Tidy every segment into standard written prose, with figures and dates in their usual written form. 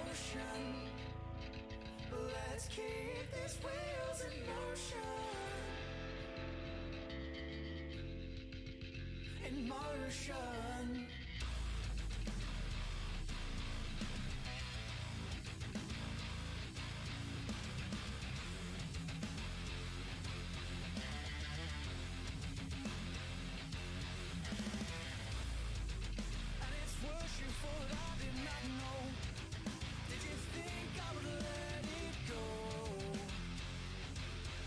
motion. Let's keep these wheels in motion. In motion. You thought I did not know. Did you think I would let it go?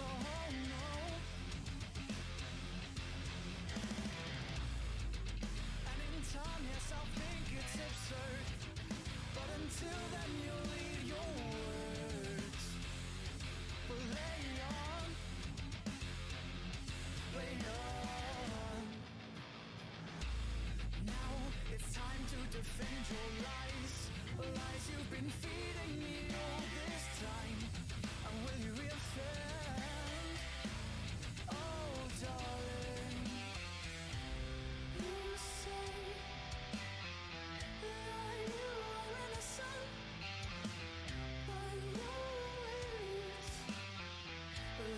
Oh no. And in time, yes, I think it's absurd. But until then, you'll leave your words. Play on. Play on. Now it's time to defend your lies. Lies you've been feeding me all this time. And will you reoffend? Oh darling, you say that you are innocent, but your ways,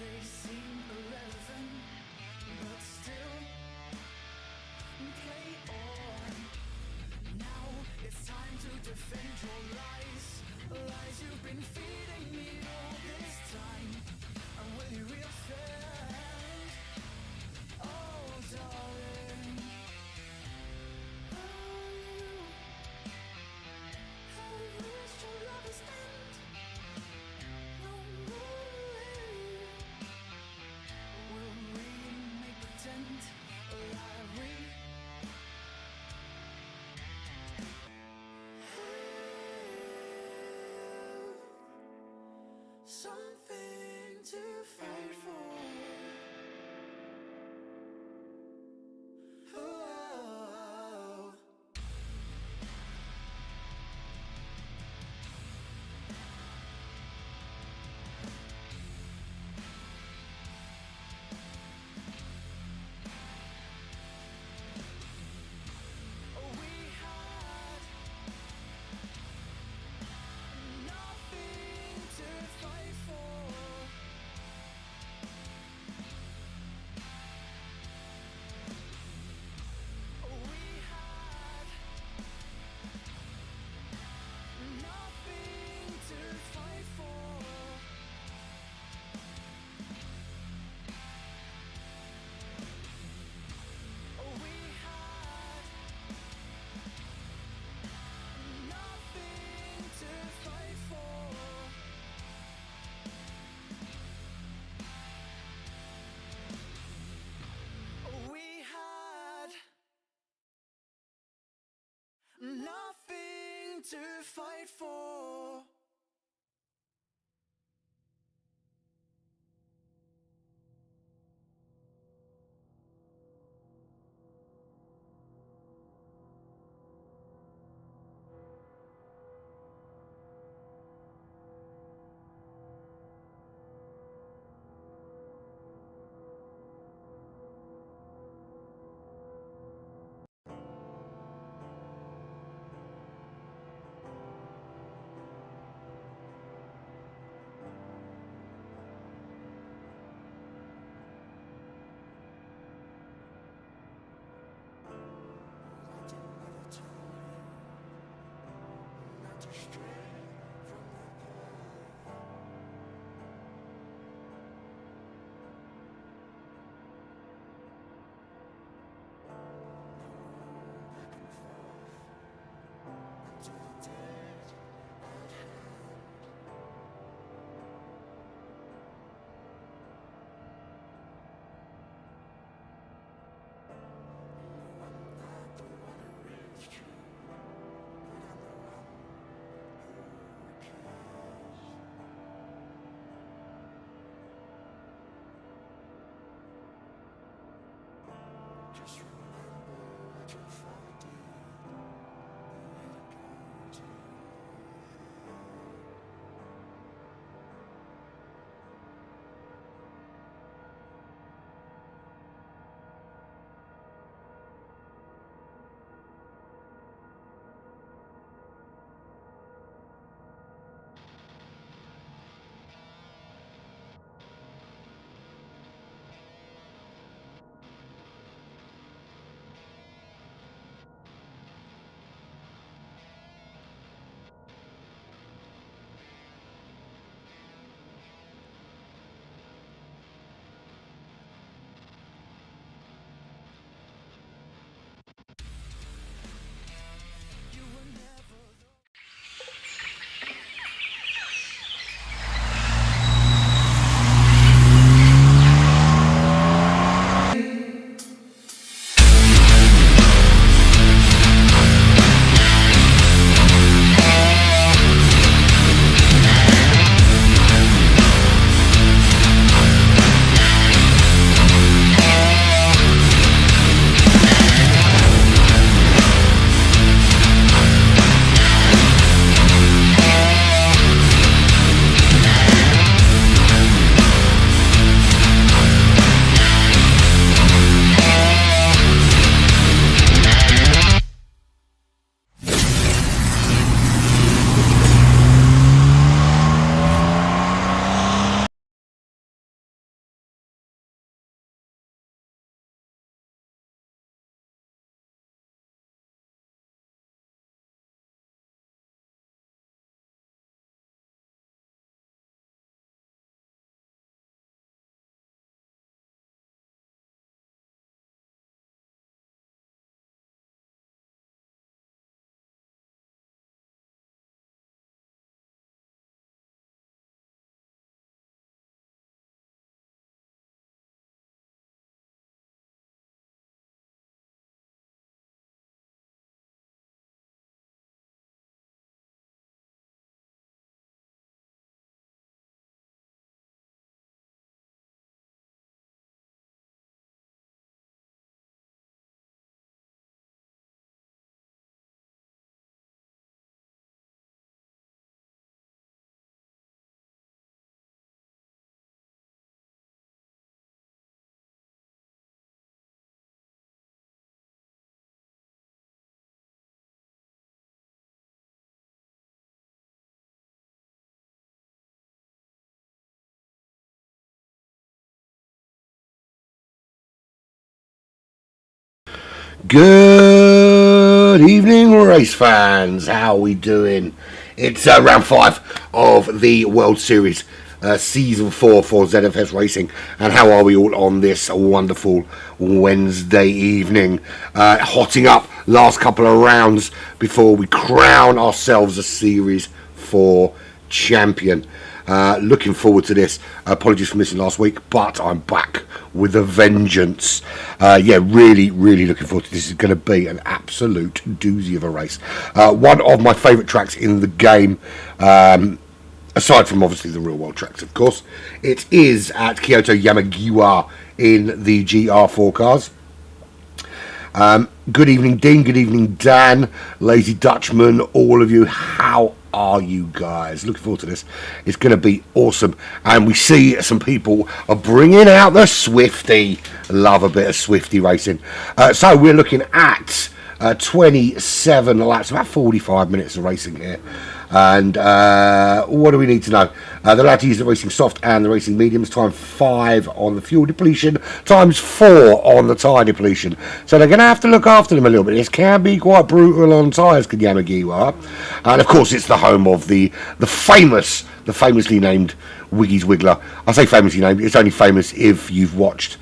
they seem irrelevant, but still play on. Now it's time to defend your lies. Lies you've been feeding me all this time. And will you reoffend? Oh darling, oh you have reached your lover's end. No more will we make pretend like we something to fight for. Oh. We had nothing to fight for. We had nothing to fight for. We had nothing to fight for. We had nothing to fight for. Good evening, race fans. How are we doing? It's round 5 of the World Series, season 4 for ZFS Racing. And how are we all on this wonderful Wednesday evening? Hotting up last couple of rounds before we crown ourselves a Series 4 champion. Looking forward to this. Apologies for missing last week, but I'm back with a vengeance. Really looking forward to this. This is going to be an absolute doozy of a race. One of my favourite tracks in the game, aside from obviously the real world tracks, of course. It is at Kyoto Yamagiwa in the GR4 cars. Good evening, Dean. Good evening, Dan. Lazy Dutchman, all of you. How are you guys? Looking forward to this. It's going to be awesome. And we see some people are bringing out the Swifty. Love a bit of Swifty racing. So we're looking at 27 laps, about 45 minutes of racing here. And what do we need to know? The lad to use the racing soft and the racing mediums, time 5 on the fuel depletion, times 4 on the tyre depletion. So they're going to have to look after them a little bit. This can be quite brutal on tyres, Yamagiwa. And of course, it's the home of the famously named Wiggy's Wiggler. I say famously named, it's only famous if you've watched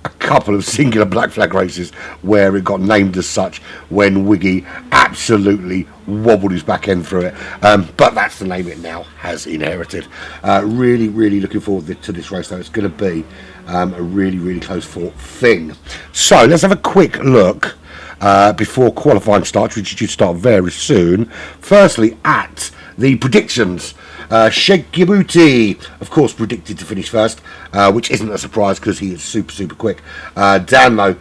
a couple of singular black flag races where it got named as such when Wiggy absolutely wobbled his back end through it, but that's the name it now has inherited. Really looking forward to this race though. It's going to be a really close fought thing. So let's have a quick look before qualifying starts, which should start very soon. Firstly, at the predictions. Sheikh Gibuti, of course, predicted to finish first, which isn't a surprise because he is super quick. Dan, though,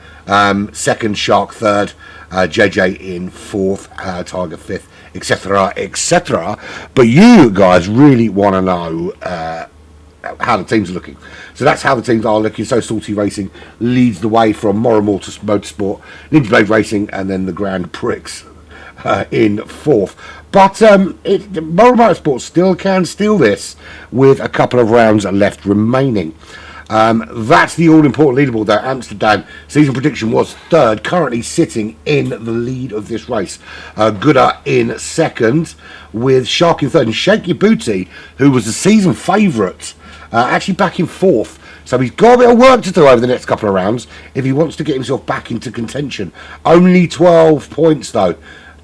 second, Shark third, JJ in fourth, Tiger fifth, etc. But you guys really want to know how the teams are looking. So that's how the teams are looking. So Salty Racing leads the way from Morrow Motorsport, Ninja Blade Racing, and then the Grand Prix in fourth. But Morrow Motorsport still can steal this with a couple of rounds left remaining. That's the all-important leaderboard there. Amsterdam season prediction was third, currently sitting in the lead of this race. Gooder in second, with Shark in third, and Shake Your Booty, who was the season favourite, actually back in fourth. So he's got a bit of work to do over the next couple of rounds if he wants to get himself back into contention. Only 12 points though.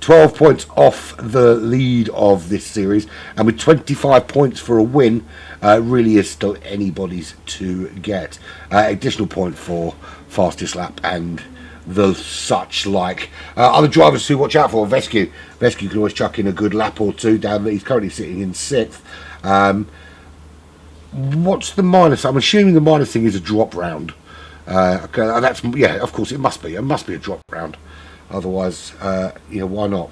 12 points off the lead of this series, and with 25 points for a win, really is still anybody's to get. Additional point for fastest lap and the such like. Other drivers to watch out for. Vescu can always chuck in a good lap or two down there. He's currently sitting in sixth. What's the minus? I'm assuming the minus thing is a drop round. Okay, that's, yeah, of course it must be. It must be a drop round. Otherwise, why not?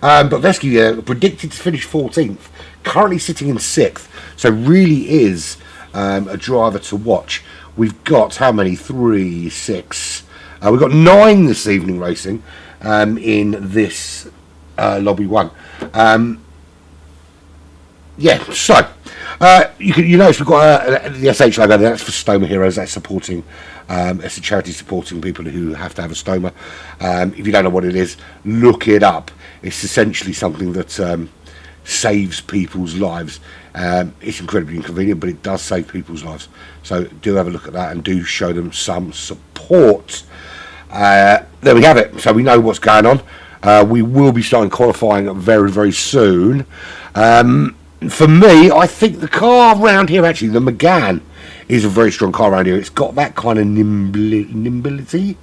But Vescu predicted to finish 14th, currently sitting in 6th, so really is a driver to watch. We've got how many? 3, 6. We've got 9 this evening racing in this Lobby 1. So you notice we've got the SH logo there. That's for Stoma Heroes. That's supporting. It's a charity supporting people who have to have a stoma. If you don't know what it is, look it up. It's essentially something that saves people's lives. It's incredibly inconvenient, but it does save people's lives. So do have a look at that and do show them some support. There we have it. So we know what's going on. We will be starting qualifying very soon. For me, I think the car around here, actually, the Megane, is a very strong car around here. It's got that kind of nimbility.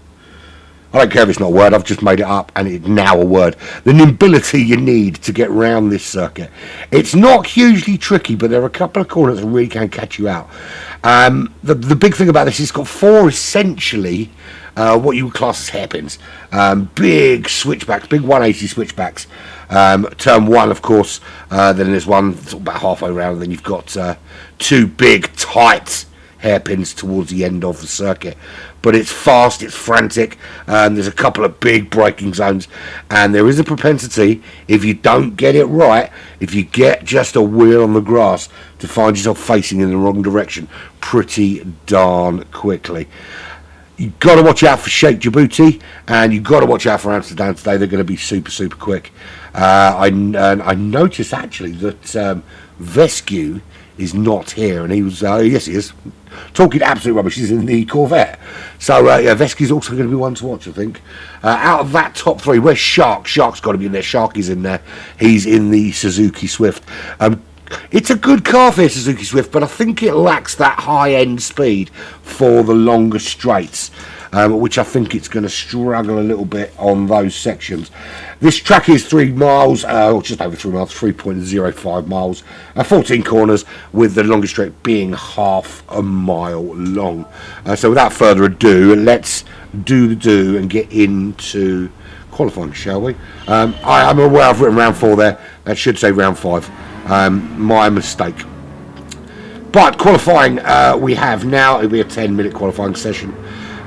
I don't care if it's not a word, I've just made it up and it's now a word. The nimbility you need to get round this circuit. It's not hugely tricky, but there are a couple of corners that really can catch you out. The big thing about this is it's got 4 essentially what you would class as hairpins. Big switchbacks, big 180 switchbacks. Turn 1, of course, then there's one about halfway around, and then you've got 2 big, tight hairpins towards the end of the circuit. But it's fast, it's frantic, there's a couple of big braking zones, and there is a propensity, if you don't get it right, if you get just a wheel on the grass, to find yourself facing in the wrong direction pretty darn quickly. You've got to watch out for Sheikh Djibouti, and you've got to watch out for Amsterdam today. They're going to be super, super quick. I noticed actually that Vescu is not here, and he was, yes he is, talking absolute rubbish. He's in the Corvette. So, yeah, Vescu's also going to be one to watch, I think. Out of that top three, where's Shark? Shark's got to be in there. Shark is in there. He's in the Suzuki Swift. It's a good car for Suzuki Swift, but I think it lacks that high-end speed for the longer straights, which I think it's going to struggle a little bit on those sections. This track is 3 miles, or just over 3 miles, 3.05 miles, 14 corners, with the longest straight being half a mile long. So without further ado, let's do and get into qualifying, shall we? I'm aware I've written round 4 there. That should say round 5. My mistake. But qualifying, we have now, it'll be a 10-minute qualifying session,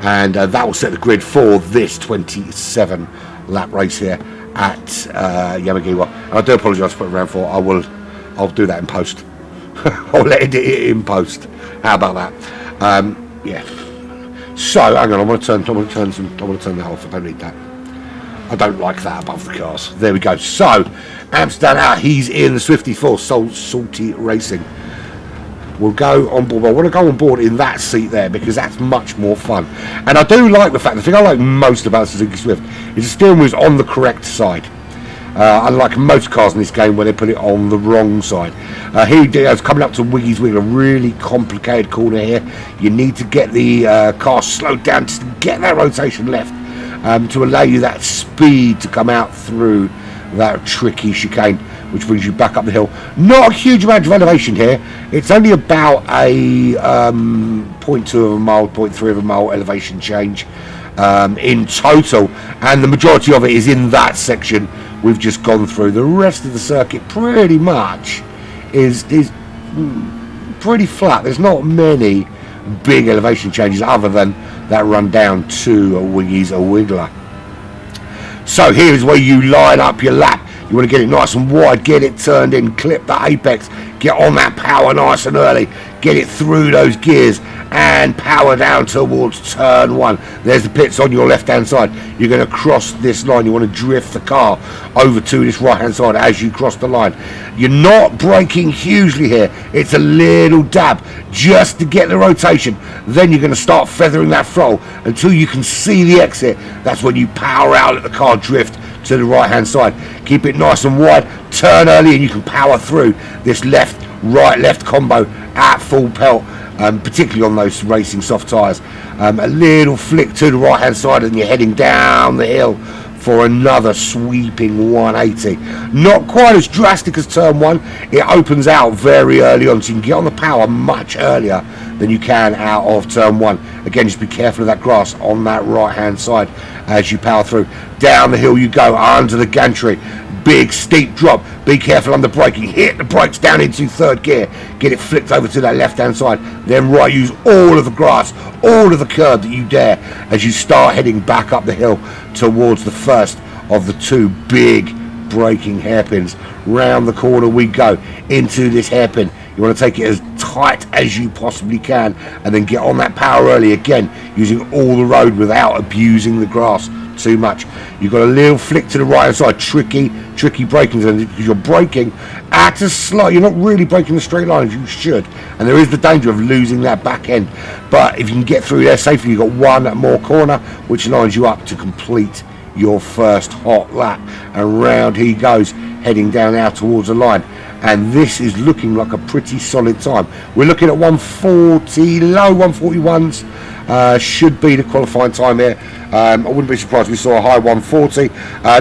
and that will set the grid for this 27 lap race here at Yamagiwa. And I do apologise for round 4. I'll do that in post. I'll edit it in post. How about that? Yeah. So hang on, I want to turn that off. I don't need that. I don't like that above the cars. There we go. So Amsterdam out. He's in the Swifty 4 Salty Racing. We'll go on board. I want to go on board in that seat there because that's much more fun. And I do like the thing I like most about Suzuki Swift is the steering wheel is on the correct side. Unlike most cars in this game where they put it on the wrong side. Here he is coming up to Wiggy's Wiggle, a really complicated corner here. You need to get the car slowed down just to get that rotation left. To allow you that speed to come out through that tricky chicane, which brings you back up the hill. Not a huge amount of elevation here. It's only about a 0.2 of a mile, 0.3 of a mile elevation change in total, and the majority of it is in that section we've just gone through. The rest of the circuit pretty much is pretty flat. There's not many big elevation changes other than that run down to Wiggy's Wiggler. So here's where you line up your lap. You want to get it nice and wide, get it turned in, clip the apex, get on that power nice and early, get it through those gears and power down towards turn 1. There's the pits on your left hand side. You're going to cross this line. You want to drift the car over to this right hand side as you cross the line. You're not braking hugely here. It's a little dab just to get the rotation. Then you're going to start feathering that throttle until you can see the exit. That's when you power out, let the car drift to the right hand side. Keep it nice and wide, turn early, and you can power through this left combo at full pelt, particularly on those racing soft tyres. A little flick to the right hand side and you're heading down the hill for another sweeping 180. Not quite as drastic as turn 1. It opens out very early on, so you can get on the power much earlier than you can out of turn 1. Again, just be careful of that grass on that right hand side as you power through. Down the hill you go, under the gantry. Big steep drop, be careful under braking, hit the brakes down into 3rd gear, get it flicked over to that left hand side, then right, use all of the grass, all of the curb that you dare as you start heading back up the hill towards the first of the 2 big braking hairpins. Round the corner we go into this hairpin. You want to take it as tight as you possibly can and then get on that power early, again using all the road without abusing the grass too much. You've got a little flick to the right hand side, tricky braking zone because you're braking at a slight, you're not really braking the straight line as you should, and there is the danger of losing that back end. But if you can get through there safely, you've got one more corner which lines you up to complete your first hot lap, and round he goes, heading down out towards the line. And this is looking like a pretty solid time. We're looking at 140, low 141s, should be the qualifying time here. I wouldn't be surprised if we saw a high 140,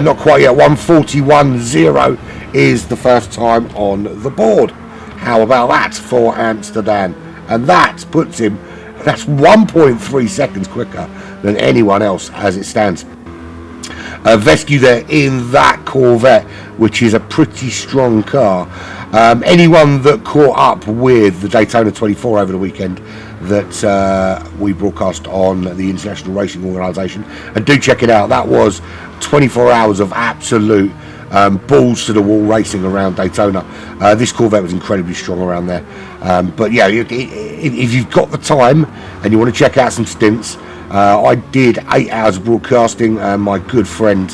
not quite yet. 141.0 is the first time on the board. How about that for Amsterdam? And that puts him, that's 1.3 seconds quicker than anyone else as it stands. Vescu there in that Corvette, which is a pretty strong car. Anyone that caught up with the Daytona 24 over the weekend that we broadcast on the International Racing Organisation, and do check it out. That was 24 hours of absolute balls to the wall racing around Daytona. This Corvette was incredibly strong around there. But yeah, if you've got the time and you want to check out some stints, I did 8 hours of broadcasting. My good friend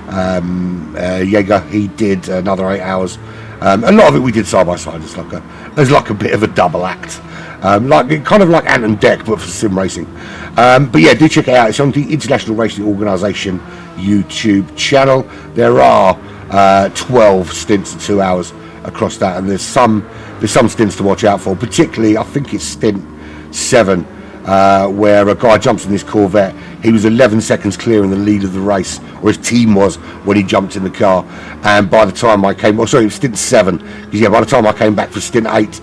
Jaeger, he did another 8 hours. A lot of it we did side by side. It's like a bit of a double act, kind of like Ant and Dec, but for sim racing. But yeah, do check it out. It's on the International Racing Organisation YouTube channel. There are 12 stints of 2 hours across that, and there's some stints to watch out for. Particularly, I think it's stint 7. Where a guy jumps in this Corvette. He was 11 seconds clear in the lead of the race, or his team was, when he jumped in the car. And by the time I came, it was stint 7, because by the time I came back for stint 8,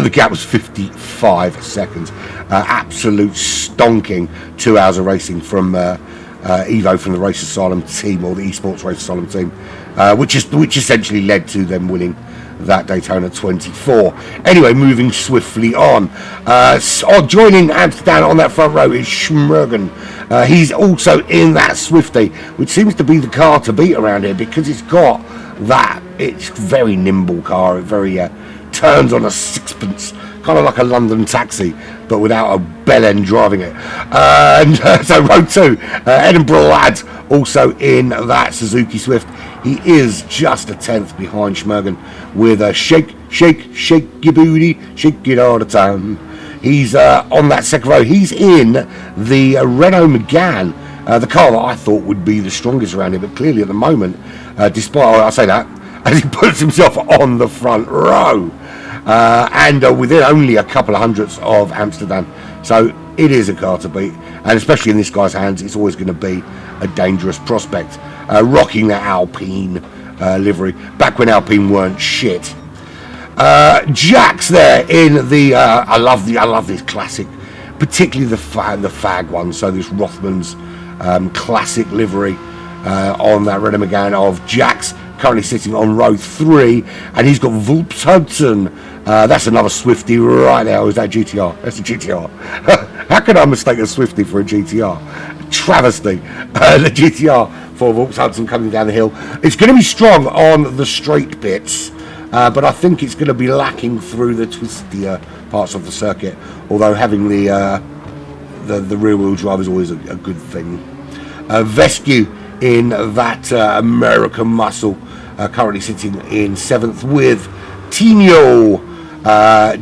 the gap was 55 seconds. Absolute stonking 2 hours of racing from Evo, from the Race Asylum team, or the Esports Race Asylum team, which essentially led to them winning that Daytona 24. Anyway, moving swiftly on. Joining Amsterdam on that front row is Schmergen. He's also in that Swifty, which seems to be the car to beat around here, because it's got that. It's very nimble car. It very turns on a sixpence, kind of like a London taxi, but without a bell end driving it. So row 2, Edinburgh lad, also in that Suzuki Swift. He is just a tenth behind Schmergen with a shake your booty, shake it all the time. He's on that second row. He's in the Renault Megane, the car that I thought would be the strongest around here, but clearly at the moment, despite, I say that, as he puts himself on the front row, and within only a couple of hundredths of Amsterdam. So it is a car to beat, and especially in this guy's hands, it's always going to be a dangerous prospect. Rocking that Alpine livery, back when Alpine weren't shit. Jack's there in the I love this classic, particularly the fag one. So this Rothman's classic livery on that Renault Megane of Jack's, currently sitting on row 3, and he's got Volkswagen. That's another Swifty right there. Is that GTR? That's a GTR. How can I mistake a Swifty for a GTR? Travesty. The GTR for Volkswagen coming down the hill. It's going to be strong on the straight bits, but I think it's going to be lacking through the twistier parts of the circuit. Although having the rear wheel drive is always a good thing. Vescu in that American muscle, currently sitting in 7th with Tino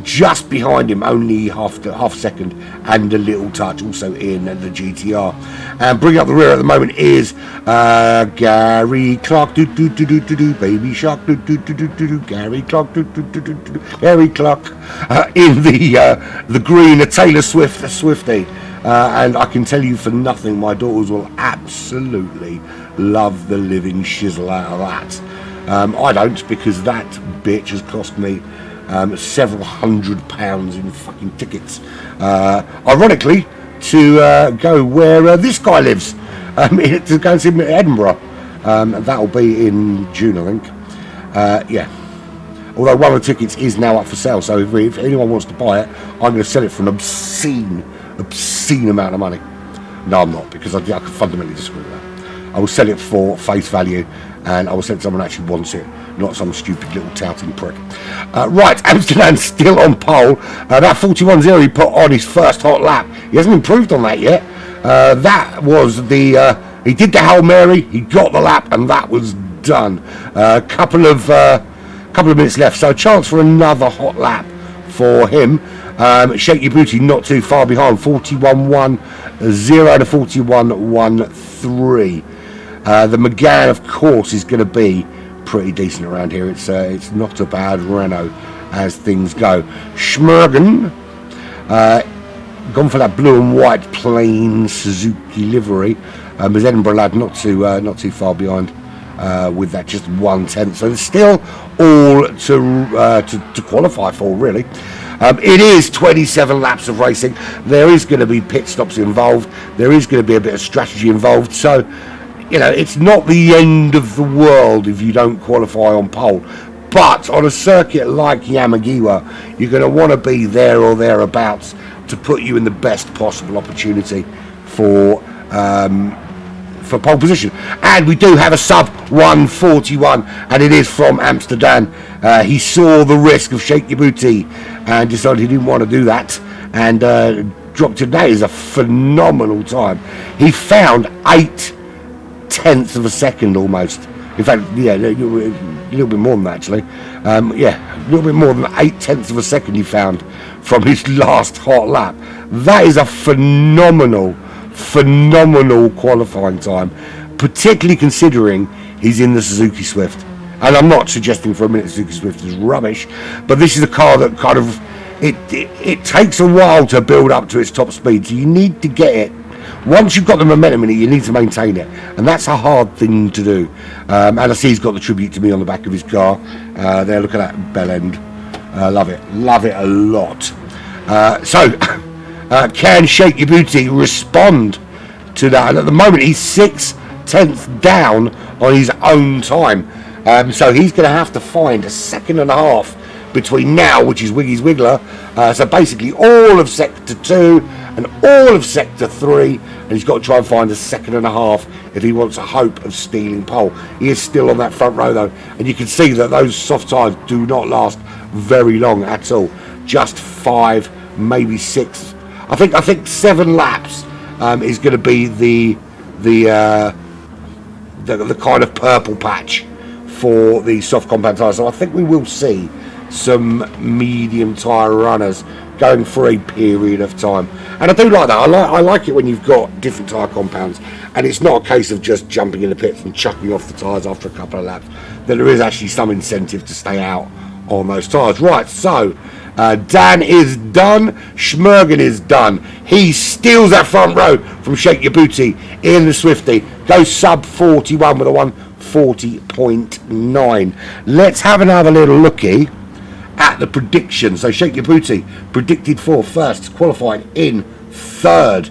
just behind him, only half second and a little touch, also in the GTR. And bringing up the rear at the moment is Gary Clark, Baby Shark, Gary Clark, Gary Clark, in the green, a Taylor Swift, a Swifty. And I can tell you for nothing, my daughters will absolutely love the living shizzle out of that. I don't, because that bitch has cost me several £100 in fucking tickets. Ironically, to go where this guy lives, to go and see him at Edinburgh. That'll be in June, I think. Yeah. Although one of the tickets is now up for sale, so if anyone wants to buy it, I'm going to sell it for an obscene amount of money. No, I'm not, because I can fundamentally disagree with that. I will sell it for face value, and I will sell it to someone who actually wants it, not some stupid little touting prick. Right, Amsterdam's still on pole. That 41.0 he put on his first hot lap. He hasn't improved on that yet. That was he did the Hail Mary, he got the lap, and that was done. Couple of minutes left, so a chance for another hot lap for him. Shake Your Booty not too far behind, 41.10 to 41.13. The Megane, of course, is going to be pretty decent around here. It's not a bad Renault as things go. Schmergen, gone for that blue and white plain Suzuki livery. As Edinburgh lad, not too far behind, with that just 1/10. So there's still all to qualify for, really. It is 27 laps of racing. There is going to be pit stops involved. There is going to be a bit of strategy involved. So, it's not the end of the world if you don't qualify on pole. But on a circuit like Yamagiwa, you're going to want to be there or thereabouts to put you in the best possible opportunity for pole position. And we do have a sub 141, and it is from Amsterdam. He saw the risk of Shake Your Booty and decided he didn't want to do that, and dropped in. That is a phenomenal time. He found 8/10 of a second almost. In fact, yeah, a little bit more than that actually. Yeah, a little bit more than 8/10 of a second he found from his last hot lap. That is a phenomenal qualifying time, particularly considering he's in the Suzuki Swift. And I'm not suggesting for a minute Suzuki Swift is rubbish, but this is a car that kind of it takes a while to build up to its top speed, so you need to get it. Once you've got the momentum in it, you need to maintain it, and that's a hard thing to do. And I see he's got the tribute to me on the back of his car. There, look at that bell end. Love it a lot. Can Shake Your Booty respond to that? And at the moment, he's 6/10 down on his own time. So he's going to have to find a second and a half between now, which is Wiggy's Wiggler. So basically all of Sector 2 and all of Sector 3, and he's got to try and find a second and a half if he wants a hope of stealing pole. He is still on that front row though, and you can see that those soft tyres do not last very long at all. Just 5, maybe 6. I think 7 laps is going to be the kind of purple patch for the soft compound tyres. So I think we will see some medium tyre runners going for a period of time, and I do like that. I like it when you've got different tyre compounds, and it's not a case of just jumping in the pits and chucking off the tyres after a couple of laps. That there is actually some incentive to stay out on those tyres. Right, so Dan is done. Schmergen is done. He steals that front row from Shake Your Booty in the Swifty. Goes sub 41 with a 140.9. Let's have another little looky at the prediction. So Shake Your Booty predicted for first, qualifying in third.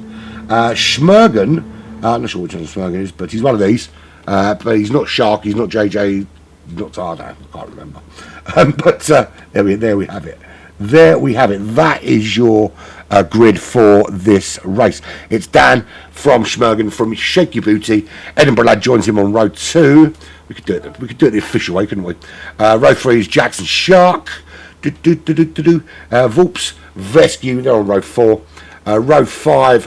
Schmergen, I'm not sure which one Schmergen is, but he's one of these. But he's not Shark, he's not JJ, he's not Tardo, I can't remember. There we have it. There we have it. That is your grid for this race. It's Dan from Schmergen from Shake Your Booty. Edinburgh Lad joins him on row 2. We could do it the official way, couldn't we? Row 3 is Jackson Shark. Voops, Vescue, they're on row 4. Row 5,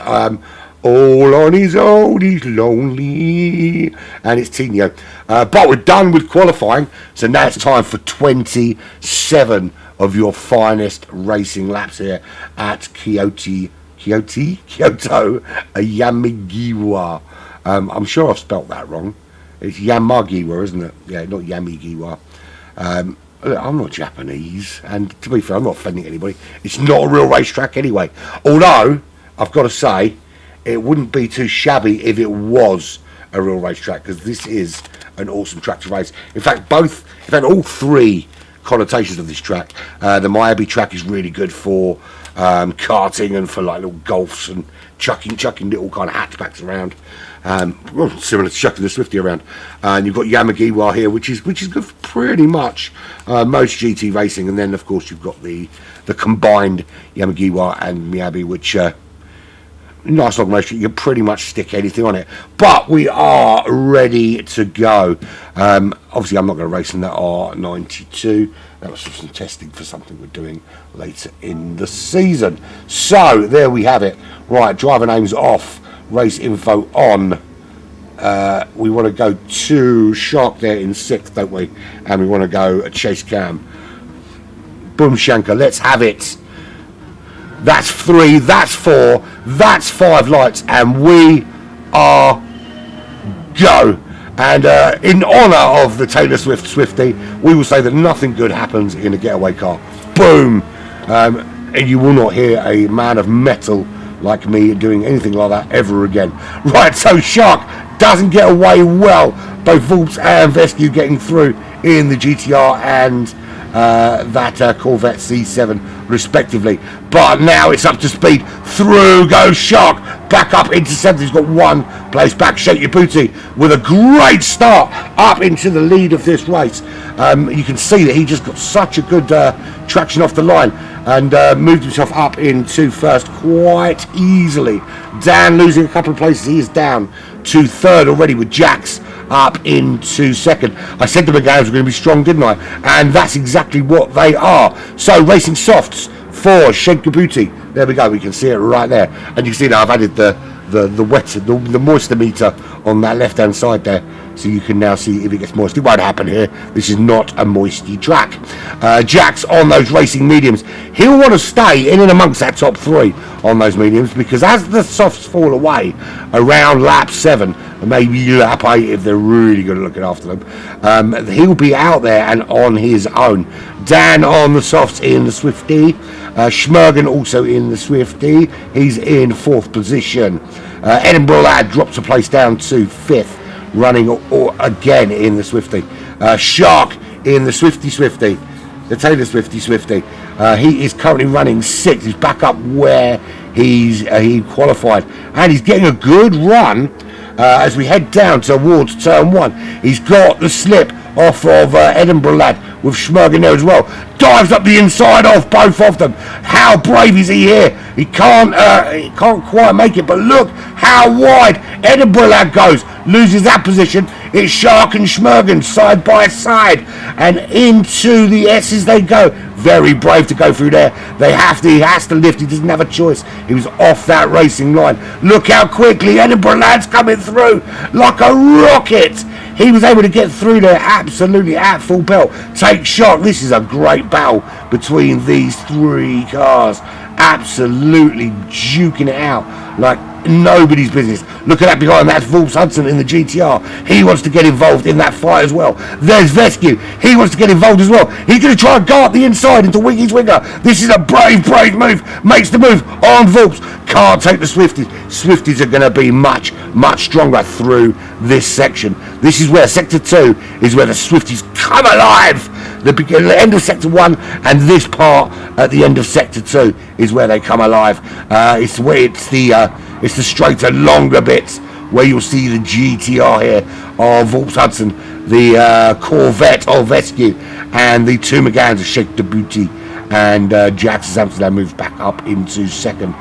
all on his own, he's lonely. And it's Tino. But we're done with qualifying, so now it's time for 27 of your finest racing laps here at Kyoto Yamagiwa. I'm sure I've spelt that wrong. It's Yamagiwa, isn't it? Yeah, not Yamigiwa. I'm not Japanese, and to be fair, I'm not offending anybody. It's not a real racetrack anyway. Although, I've got to say, it wouldn't be too shabby if it was a real racetrack, because this is an awesome track to race. In fact, all 3 connotations of this track. The Miami track is really good for karting and for like little golfs and chucking little kind of hatchbacks around. Well, similar to chucking the Swifty around. And you've got Yamagiwa here, which is good for pretty much most GT racing. And then of course you've got the combined Yamagiwa and Miyabi, which nice long race. You can pretty much stick anything on it. But we are ready to go. Obviously, I'm not going to race in that R92. That was some testing for something we're doing later in the season. So there we have it. Right, driver names off. Race info on. We want to go to Shark there in 6th, don't we? And we want to go Chase Cam. Boom Shankar, let's have it. That's 3, that's 4, that's 5 lights, and we are go. And in honour of the Taylor Swift Swifty, we will say that nothing good happens in a getaway car. Boom! And you will not hear a man of metal like me doing anything like that ever again. Right, so Shark doesn't get away well. Both Voops and Vescue getting through in the GTR and that Corvette C7 respectively. But now it's up to speed. Through goes Shark, back up into 7th. He's got 1 place back. Shake Your Booty with a great start up into the lead of this race. You can see that he just got such a good traction off the line and moved himself up into first quite easily. Dan losing a couple of places. He is down to 3rd already with Jax up into 2nd. I said the McGann's were going to be strong, didn't I? And that's exactly what they are. So Racing Softs for Sheikh Booty. There we go. We can see it right there, and you can see now I've added the moisture meter on that left hand side there, so you can now see if it gets moist. It won't happen here. This is not a moisty track. Jack's on those racing mediums. He'll want to stay in and amongst that top 3 on those mediums, because as the softs fall away around lap 7, and maybe lap 8 if they're really good at looking after them, he'll be out there and on his own. Dan on the softs in the Swifty. Schmergen also in the Swifty. He's in 4th position. Edinburgh Lad drops a place down to 5th, running again in the Swifty. Shark in the Swifty. The Taylor Swifty. He is currently running 6th. He's back up where he qualified, and he's getting a good run as we head down towards turn 1. He's got the slip off of Edinburgh Lad with Schmergen there as well. Dives up the inside of both of them. How brave is he here? He can't quite make it, but look how wide Edinburgh Lad goes. Loses that position. It's Shark and Schmergen side by side, and into the S's they go. Very brave to go through there. He has to lift. He doesn't have a choice. He was off that racing line. Look how quickly Edinburgh Lad's coming through like a rocket. He was able to get through there absolutely at full belt. Take Shark. This is a great battle between these 3 cars. Absolutely duking it out like nobody's business. Look at that behind. That's Wolves Hudson in the GTR. He wants to get involved in that fight as well. There's Vescu. He wants to get involved as well. He's going to try and go up the inside into Wiggy's Wiggler. This is a brave move. Makes the move on Wolves. Can't take the Swifties. Swifties are going to be much stronger through this section. This is where Sector 2 is where the Swifties come alive. The end of Sector 1 and this part at the end of Sector 2 is where they come alive. It's the straighter, longer bits where you'll see the GTR here of Wolves Hudson, the Corvette of Vescu, and the 2 McGanns of Sheikh Booty, and Jack's Amsterdam moves back up into 2nd.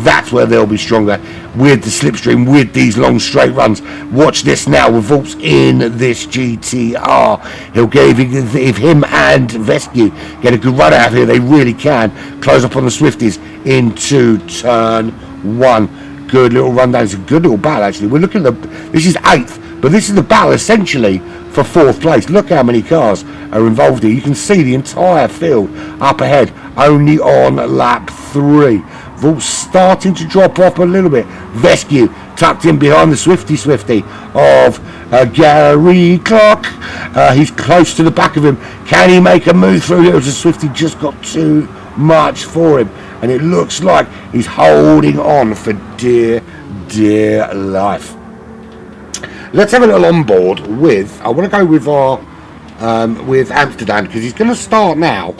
That's where they'll be stronger with the slipstream, with these long straight runs. Watch this now with Wolves in this GTR. He'll give if him and Vescu get a good run out of here, they really can close up on the Swifties into turn 1. Good little rundown. It's a good little battle actually. We're looking at this is 8th, but this is the battle essentially for 4th place. Look how many cars are involved here. You can see the entire field up ahead only on lap 3. Wolves starting to drop off a little bit. Vescu tucked in behind the Swifty of Gary Clark. He's close to the back of him. Can he make a move through here? As the Swifty just got too much for him, and it looks like he's holding on for dear life. Let's have a little on board with, I want to go with our with Amsterdam, because he's going to start now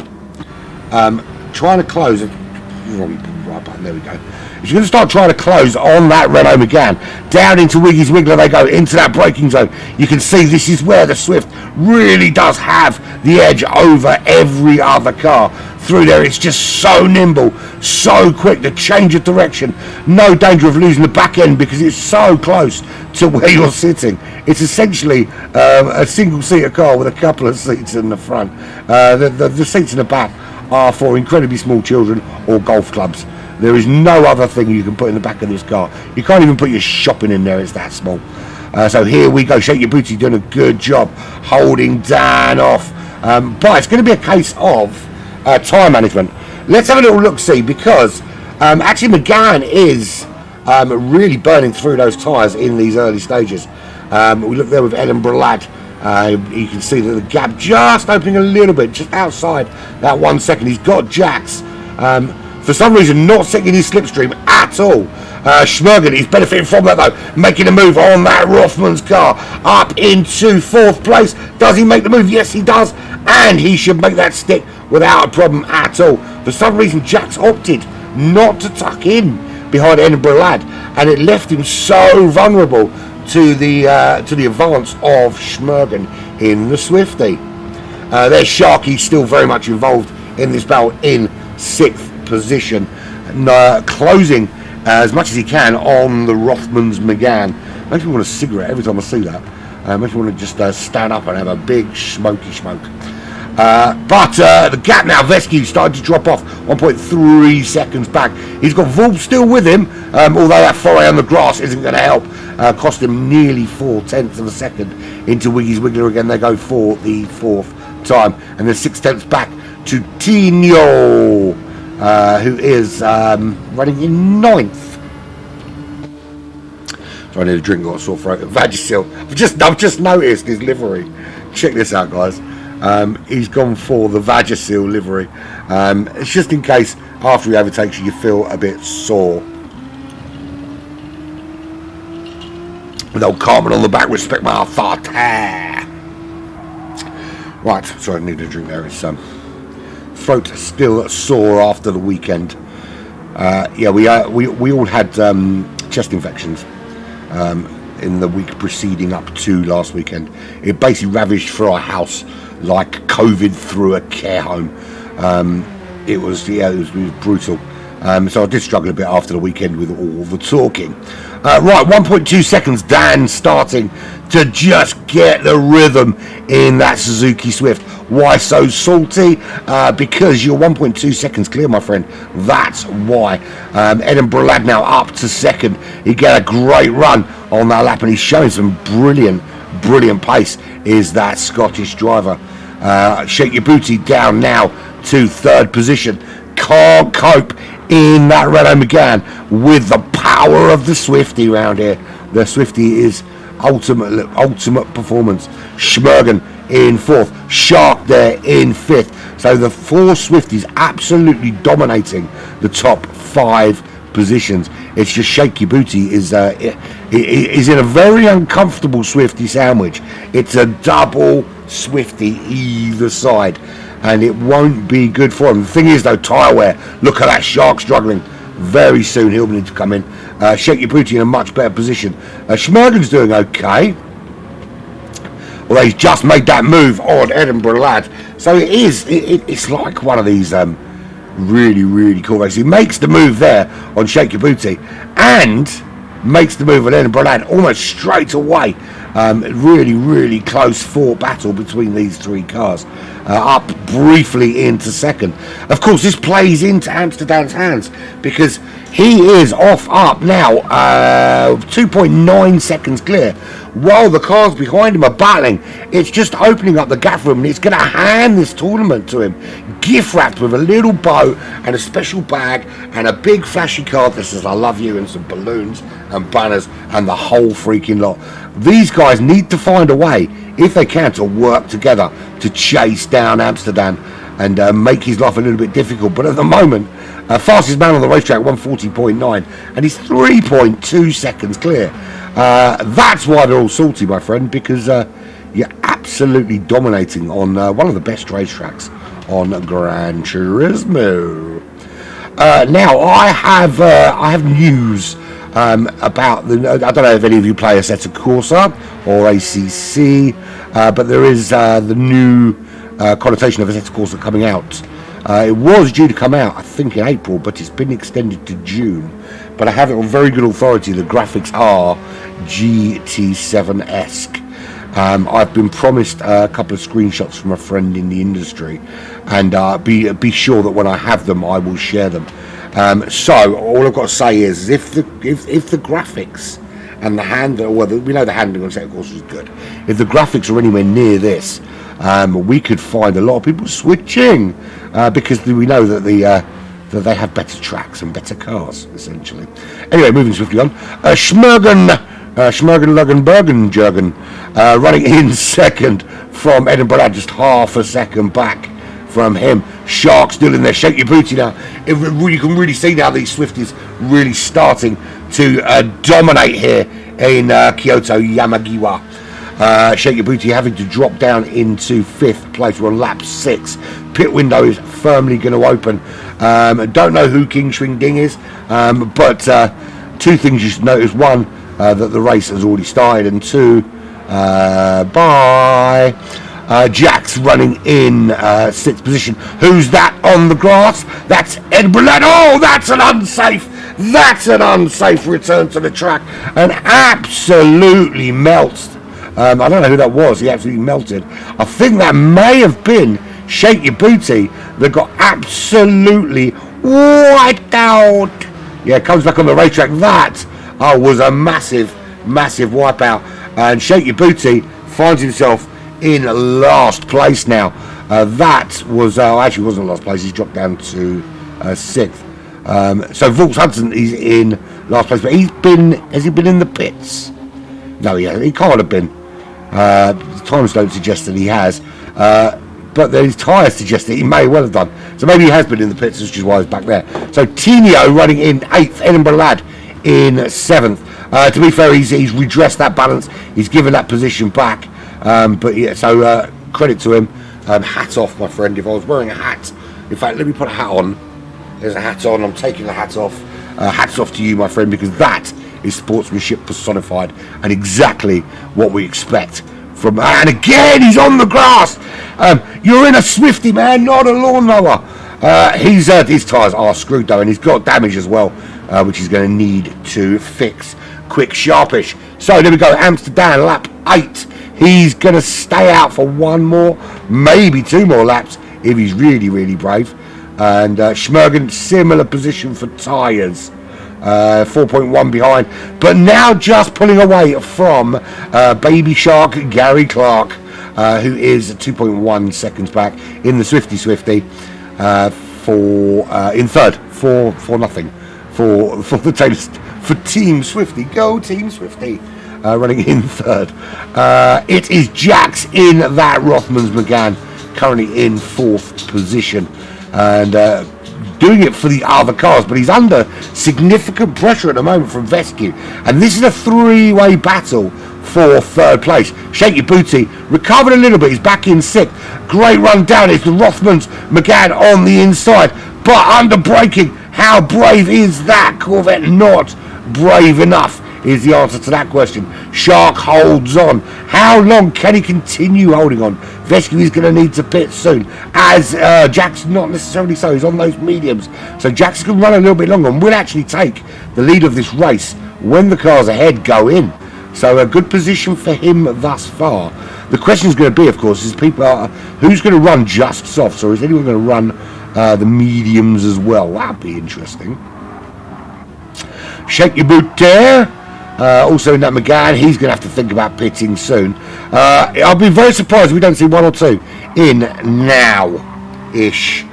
trying to close wrong right button, there we go. He's going to start trying to close on that Renault Megane. Down into Wiggy's Wiggler they go, into that braking zone. You can see this is where the Swift really does have the edge over every other car. Through there, it's just so nimble, so quick, the change of direction. No danger of losing the back end because it's so close to where you're sitting. It's essentially a single-seater car with a couple of seats in the front. The seats in the back are for incredibly small children or golf clubs. There is no other thing you can put in the back of this car. You can't even put your shopping in there, it's that small. So here we go, Shake Your Booty doing a good job holding Dan off. But it's going to be a case of tyre management. Let's have a little look-see, because actually McGann is really burning through those tyres in these early stages. We look there with Edinburgh Lad. You can see that the gap just opening a little bit, just outside that 1 second. He's got Jax. For some reason, not sinking his slipstream at all. Schmergen is benefiting from that though, making a move on that Rothman's car up into 4th place. Does he make the move? Yes, he does, and he should make that stick without a problem at all. For some reason, Jax opted not to tuck in behind Edinburgh Lad, and it left him so vulnerable to the advance of Schmergen in the Swifty. There's Sharky still very much involved in this battle in 6th position, closing as much as he can on the Rothmans Megane. Makes me want a cigarette every time I see that. Makes me want to just stand up and have a big smoky smoke. But the gap now, Vescu started to drop off 1.3 seconds back. He's got Vulp still with him, although that foray on the grass isn't going to help. Cost him nearly 0.4 of a second into Wiggy's Wiggler again. They go for the fourth time, and then 0.6 back to Tino, who is running in ninth. So I need a drink, got a sore throat. Vagisil, I've just noticed his livery. Check this out, guys. He's gone for the Vagisil livery. It's just in case after he overtakes you, you feel a bit sore. With old Carmen on the back, respect my authority. Right, sorry, I need a drink there. His throat still sore after the weekend. Yeah, we all had chest infections in the week preceding up to last weekend. It basically ravaged through our house like COVID through a care home. It was brutal. So I did struggle a bit after the weekend with all the talking. Right, 1.2 seconds. Dan starting to just get the rhythm in that Suzuki Swift. Why so salty? Because you're 1.2 seconds clear, my friend. That's why. Edinburgh Lad now up to second. He get a great run on that lap, and he's showing some brilliant pace. Is that Scottish driver? Shake Your Booty down now to third position. Can't cope in that Renault Megane with the power of the Swifty round here. The Swifty is ultimate performance. Schmergen in fourth, Shark there in fifth. So the four Swifties absolutely dominating the top five positions. It's just Shake Your Booty is in a very uncomfortable Swifty sandwich. It's a double Swifty either side, and it won't be good for him. The thing is though, tyre wear, look at that Shark struggling. Very soon he'll need to come in. Shake Your Booty in a much better position. Schmergen's doing okay, although he's just made that move on Edinburgh Lad. So it's like one of these really cool races. He makes the move there on Shake Your Booty and makes the move on Edinburgh Lad almost straight away. Really close fought battle between these three cars. Up briefly into second. Of course, this plays into Amsterdam's hands because he is up now, 2.9 seconds clear, while the cars behind him are battling. It's just opening up the gap for him, and it's going to hand this tournament to him, gift wrapped with a little bow and a special bag and a big flashy card that says I love you and some balloons and banners and the whole freaking lot. These guys need to find a way, if they can, to work together to chase down Amsterdam and make his life a little bit difficult. But at the moment, fastest man on the racetrack, 140.9, and he's 3.2 seconds clear. That's why they're all salty, my friend, because you're absolutely dominating on one of the best racetracks on Gran Turismo. Now I have news about the. I don't know if any of you play Assetto Corsa or ACC, but there is the new connotation of Assetto Corsa coming out. It was due to come out, I think, in April, but it's been extended to June. But I have it on very good authority. The graphics are GT7-esque. I've been promised a couple of screenshots from a friend in the industry, and be sure that when I have them, I will share them. So all I've got to say is, if the graphics and the handling, well, we know the handling on Assetto Corsa is good. If the graphics are anywhere near this, we could find a lot of people switching because we know that that they have better tracks and better cars, essentially. Anyway, moving swiftly on. Schmergen Jürgen running in second from Edinburgh Lad, just half a second back from him. Shark still in there. Shake Your Booty now. You can really see now these Swifties really starting to dominate here in Kyoto Yamagiwa. Shake Your Booty having to drop down into fifth place. We're on lap 6. Pit window is firmly going to open. Don't know who King Swing Ding is, but two things you should notice. One, that the race has already started, and two, bye. Jack's running in 6th position. Who's that on the grass? That's Edinburgh Lad. Oh, that's an unsafe return to the track, and absolutely melts I don't know who that was. He absolutely melted. I think that may have been Shake Your Booty that got absolutely wiped out. Yeah, comes back on the racetrack. That was a massive wipeout. And Shake Your Booty finds himself in last place now. That was actually wasn't last place. He's dropped down to 6th. So Volks Hudson is in last place, but has he been in the pits? No, he can't have been. The times don't suggest that he has, but his tyres suggest that he may well have done. So maybe he has been in the pits, which is why he's back there. So Tinio running in 8th, Edinburgh Lad in 7th. To be fair, he's redressed that balance. He's given that position back. But yeah, so credit to him. Hat off, my friend. If I was wearing a hat, in fact, let me put a hat on. There's a hat on. I'm taking the hat off. Hats off to you, my friend, because that is sportsmanship personified and exactly what we expect from. And again, he's on the grass. You're in a Swifty, man, not a lawnmower. His tyres are screwed though, and he's got damage as well, which he's going to need to fix quick, sharpish. So there we go. Amsterdam, lap 8. He's going to stay out for one more, maybe 2 more laps if he's really brave. And Schmergen, similar position for tyres, 4.1 behind, but now just pulling away from Baby Shark Gary Clark, who is 2.1 seconds back in the Swifty in third for nothing for the Taylor, for Team Swifty. Go Team Swifty. Running in third. It is Jax in that Rothmans McGann, currently in 4th position, and doing it for the other cars, but he's under significant pressure at the moment from Vescu, and this is a 3-way battle for 3rd place. Shake Your Booty recovered a little bit. He's back in 6th. Great run down. It's the Rothmans McGann on the inside, but under braking. How brave is that Corvette? Not brave enough is the answer to that question. Shark holds on. How long can he continue holding on? Vescu is going to need to pit soon, as Jax not necessarily so. He's on those mediums, so Jax can run a little bit longer and will actually take the lead of this race when the cars ahead go in. So a good position for him thus far. The question is going to be, of course, who's going to run just softs, or is anyone going to run the mediums as well? That'd be interesting. Shake Your Booty. Also in that McGann, he's going to have to think about pitting soon. I'll be very surprised if we don't see 1 or 2 in now-ish.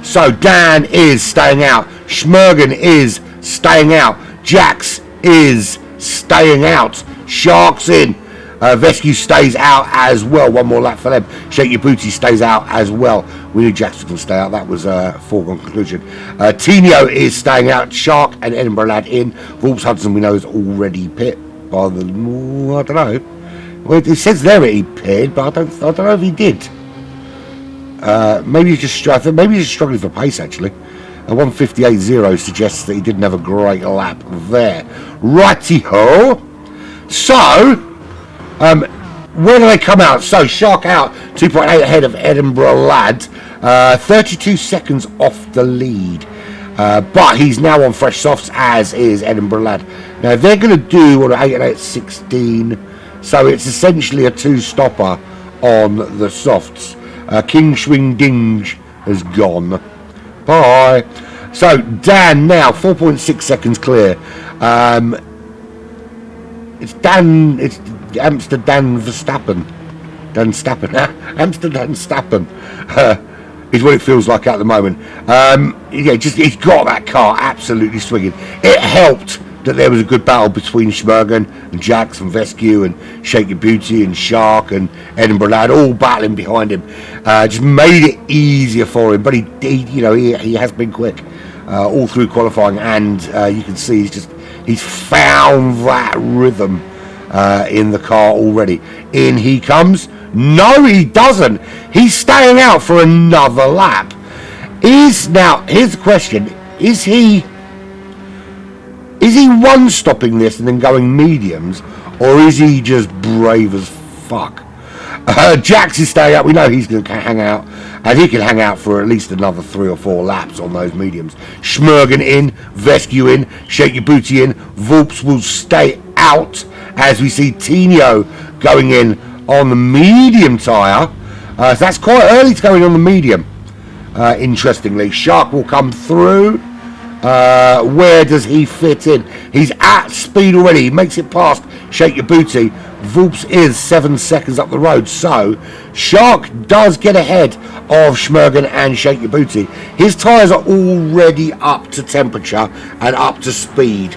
So Dan is staying out. Schmergen is staying out. Jax is staying out. Shark's in. Vescu stays out as well. 1 more lap for them. Shake Your Booty stays out as well. We knew Jackson can stay out. That was a foregone conclusion. Tinio is staying out. Shark and Edinburgh Lad in. Volks Hudson, we know, is already pit by the. I don't know. Well, it says there that he pitted, but I don't know if he did. Maybe he's just struggling for pace actually. A 1:58.0 suggests that he didn't have a great lap there. Righty-ho. So, where do they come out? So, Shark out, 2.8 ahead of Edinburgh Lad, 32 seconds off the lead. But he's now on fresh softs, as is Edinburgh Lad. Now, they're going to do 8 and 8, 16. So, it's essentially a 2-stopper on the softs. King Swing Ding has gone. Bye. So, Dan now, 4.6 seconds clear. It's Amsterdam Verstappen. Amsterdam Stappen is what it feels like at the moment. He's got that car absolutely swinging. It helped that there was a good battle between Schmergen and Jax and Vescu and Shake Your Booty and Shark and Edinburgh Lad all battling behind him. Just made it easier for him, but he has been quick all through qualifying, and you can see he's found that rhythm in the car already. In he comes. No, he doesn't. He's staying out for another lap. Here's the question: Is he one-stopping this and then going mediums, or is he just brave as fuck? Jax is staying out. We know he's going to hang out, and he can hang out for at least another 3 or 4 laps on those mediums. Schmergen in, Vescu in, Shake Your Booty in. Volps will stay out as we see Tinio going in on the medium tyre. So that's quite early to go in on the medium. Interestingly, Shark will come through. Where does he fit in? He's at speed already. He makes it past Shake Your Booty. Vulps is 7 seconds up the road. So Shark does get ahead of Schmergen and Shake Your Booty. His tyres are already up to temperature and up to speed.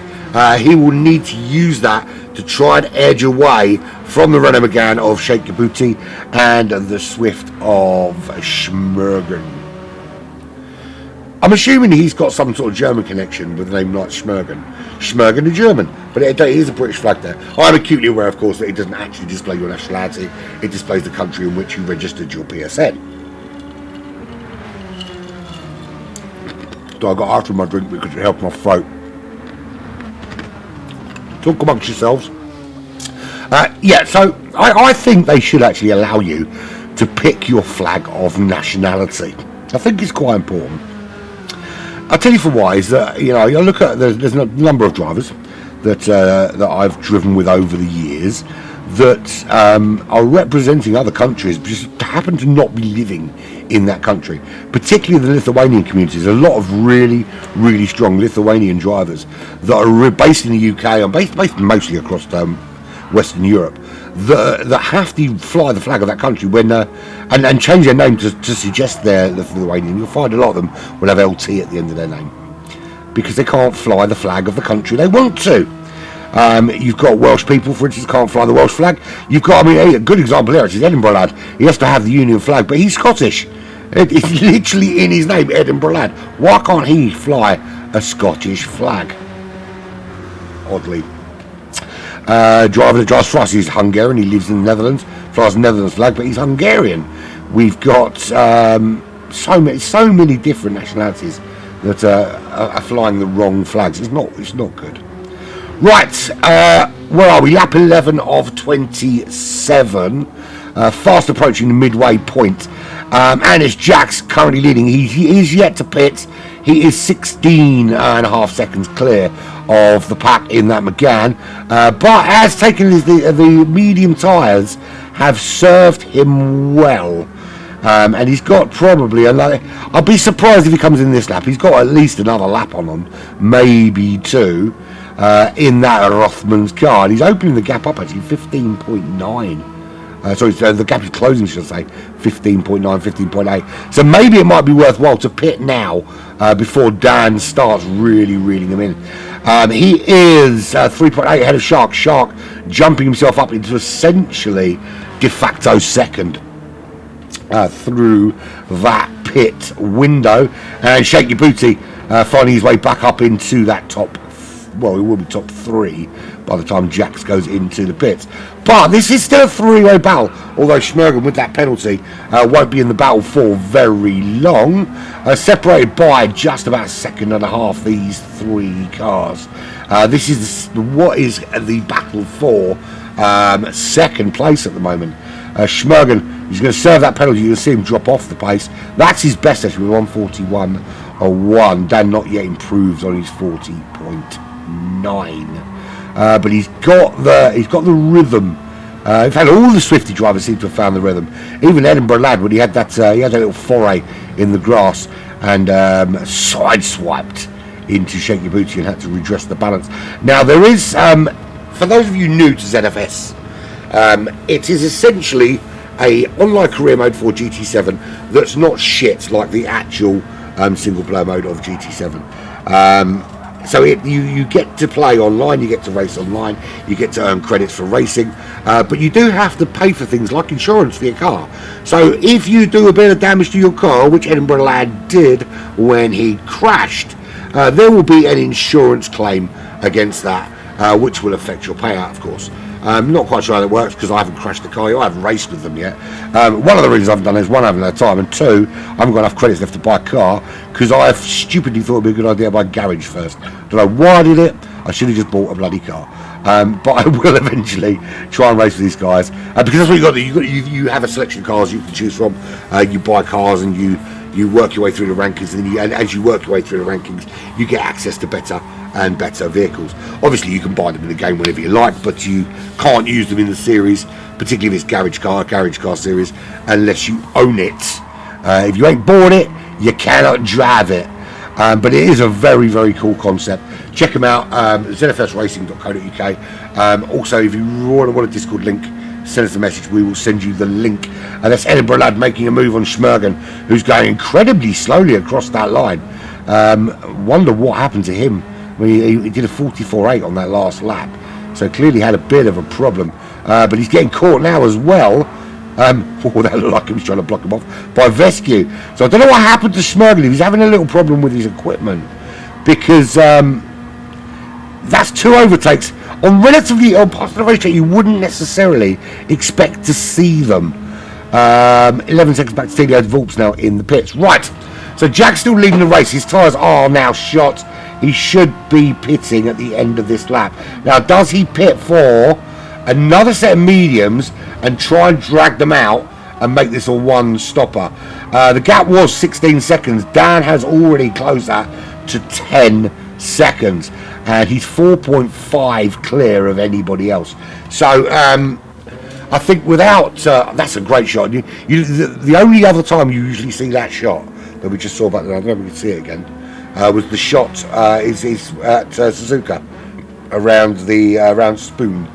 He will need to use that to try and edge away from the Renault Megane of Shake Your Booty and the Swift of Schmergen. I'm assuming he's got some sort of German connection with the name like Schmergen. Schmergen is German, but it is a British flag there. I'm acutely aware, of course, that it doesn't actually display your nationality. It displays the country in which you registered your PSN. So I got after my drink because it helped my throat. Talk amongst yourselves. Yeah, so I think they should actually allow you to pick your flag of nationality. I think it's quite important. I'll tell you for why is that, you know, you look at there's a number of drivers that I've driven with over the years that are representing other countries, but just happen to not be living in that country. Particularly the Lithuanian communities. A lot of really, really strong Lithuanian drivers that are based in the UK and based mostly across Western Europe that have to fly the flag of that country when and change their name to suggest they're Lithuanian. You'll find a lot of them will have LT at the end of their name because they can't fly the flag of the country they want to. You've got Welsh people, for instance, can't fly the Welsh flag. You've got, I mean, a good example here is Edinburgh lad. He has to have the Union flag, but he's Scottish. It's literally in his name, Edinburgh lad. Why can't he fly a Scottish flag? Oddly. Driver that drives for us is Hungarian. He lives in the Netherlands, flies the Netherlands flag, but he's Hungarian. We've got so many different nationalities that are flying the wrong flags. It's not good. Right, where are we? Lap 11 of 27. Fast approaching the midway point. And as Jack's currently leading, he is yet to pit. He is 16.5 seconds clear of the pack in that Megane. But has taken the medium tyres have served him well. And he's got probably I'll be surprised if he comes in this lap. He's got at least another lap on him, maybe two. In that Rothman's car, and he's opening the gap up actually 15.9. The gap is closing, should I say, 15.9, 15.8. So maybe it might be worthwhile to pit now before Dan starts really reeling them in. He is 3.8 ahead of Shark. Shark jumping himself up into essentially de facto second through that pit window, and Shake Your Booty finding his way back up into that top. Well, it will be top 3 by the time Jax goes into the pits. But this is still a 3-way battle, although Schmergen with that penalty won't be in the battle for very long. Separated by just about a second and a half, these 3 cars. This is what is the battle for second place at the moment. Schmergen is going to serve that penalty. You'll see him drop off the pace. That's his best actually with 141.1. Dan not yet improved on his 40.9. But he's got the rhythm. In fact, all the Swifty drivers seem to have found the rhythm. Even Edinburgh lad, when he had that little foray in the grass and sideswiped into Shake Your Booty and had to redress the balance. Now there is, for those of you new to ZFS, it is essentially a online career mode for GT7 that's not shit like the actual single player mode of GT7. So you get to play online, you get to race online, you get to earn credits for racing, but you do have to pay for things like insurance for your car. So if you do a bit of damage to your car, which Edinburgh lad did when he crashed, there will be an insurance claim against that, which will affect your payout, of course. I'm not quite sure how that works because I haven't crashed the car. I haven't raced with them yet. One of the reasons I haven't done is, one, I haven't had time, and two, I haven't got enough credits left to buy a car because I've stupidly thought it'd be a good idea to buy a garage first. Don't know why I did it. I should have just bought a bloody car. But I will eventually try and race with these guys because that's what you got to do. You have a selection of cars you can choose from. You buy cars and you work your way through the rankings, and as you work your way through the rankings, you get access to better and better vehicles. Obviously, you can buy them in the game whenever you like, but you can't use them in the series particularly if it's garage car series, unless you own it. If you ain't bought it, you cannot drive it. But it is a very, very cool concept. Check them out, zfsracing.co.uk. Also, if you want a Discord link, send us a message. We will send you the link. And that's Edinburgh lad making a move on Schmergen, who's going incredibly slowly across that line. Wonder what happened to him. I mean, he did a 44.8 on that last lap, so clearly had a bit of a problem. But he's getting caught now as well. Oh, that looked like he was trying to block him off by Vescu. So I don't know what happened to Schmergen. He was having a little problem with his equipment, because that's 2 overtakes on relatively parts of the racetrack you wouldn't necessarily expect to see them. 11 seconds back to Telio Volp's now in the pits. Right, so Jack's still leading the race. His tyres are now shot. He should be pitting at the end of this lap. Now, does he pit for another set of mediums and try and drag them out and make this a one stopper? The gap was 16 seconds. Dan has already closed that to 10 seconds, and he's 4.5 clear of anybody else. So I think without that's a great shot. The only other time you usually see that shot that we just saw back there, I don't know if we can see it again, was the shot is at Suzuka around the around Spoon.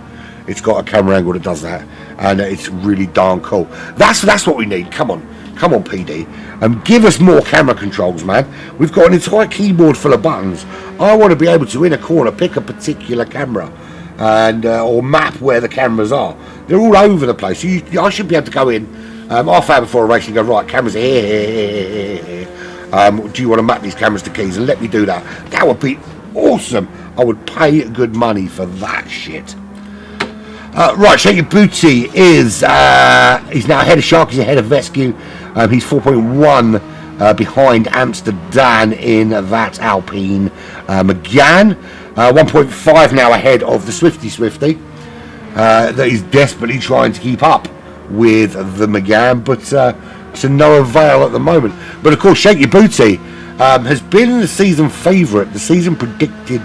It's got a camera angle that does that, and it's really darn cool. That's what we need. Come on, PD. Give us more camera controls, man. We've got an entire keyboard full of buttons. I want to be able to, in a corner, pick a particular camera and or map where the cameras are. They're all over the place. I should be able to go in half hour before a race and go, right, cameras here. Do you want to map these cameras to keys? And let me do that. That would be awesome. I would pay good money for that shit. Right, Shake Your Booty is he's now ahead of Shark. He's ahead of Vescu. He's 4.1 behind Amsterdam in that Alpine. McGann 1.5 now ahead of the Swifty that he's desperately trying to keep up with the McGann, but to no avail at the moment. But of course, Shake Your Booty has been the season favourite, the season predicted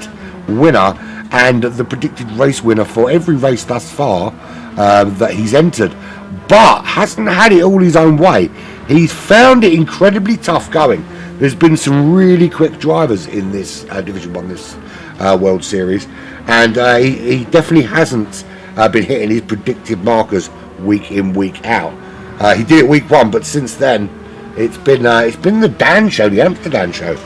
winner, and the predicted race winner for every race thus far that he's entered, but hasn't had it all his own way. He's found it incredibly tough going. There's been some really quick drivers in this Division 1, this World Series, and he definitely hasn't been hitting his predicted markers week in, week out. He did it week 1, but since then it's been the Dan show, the Amsterdam show.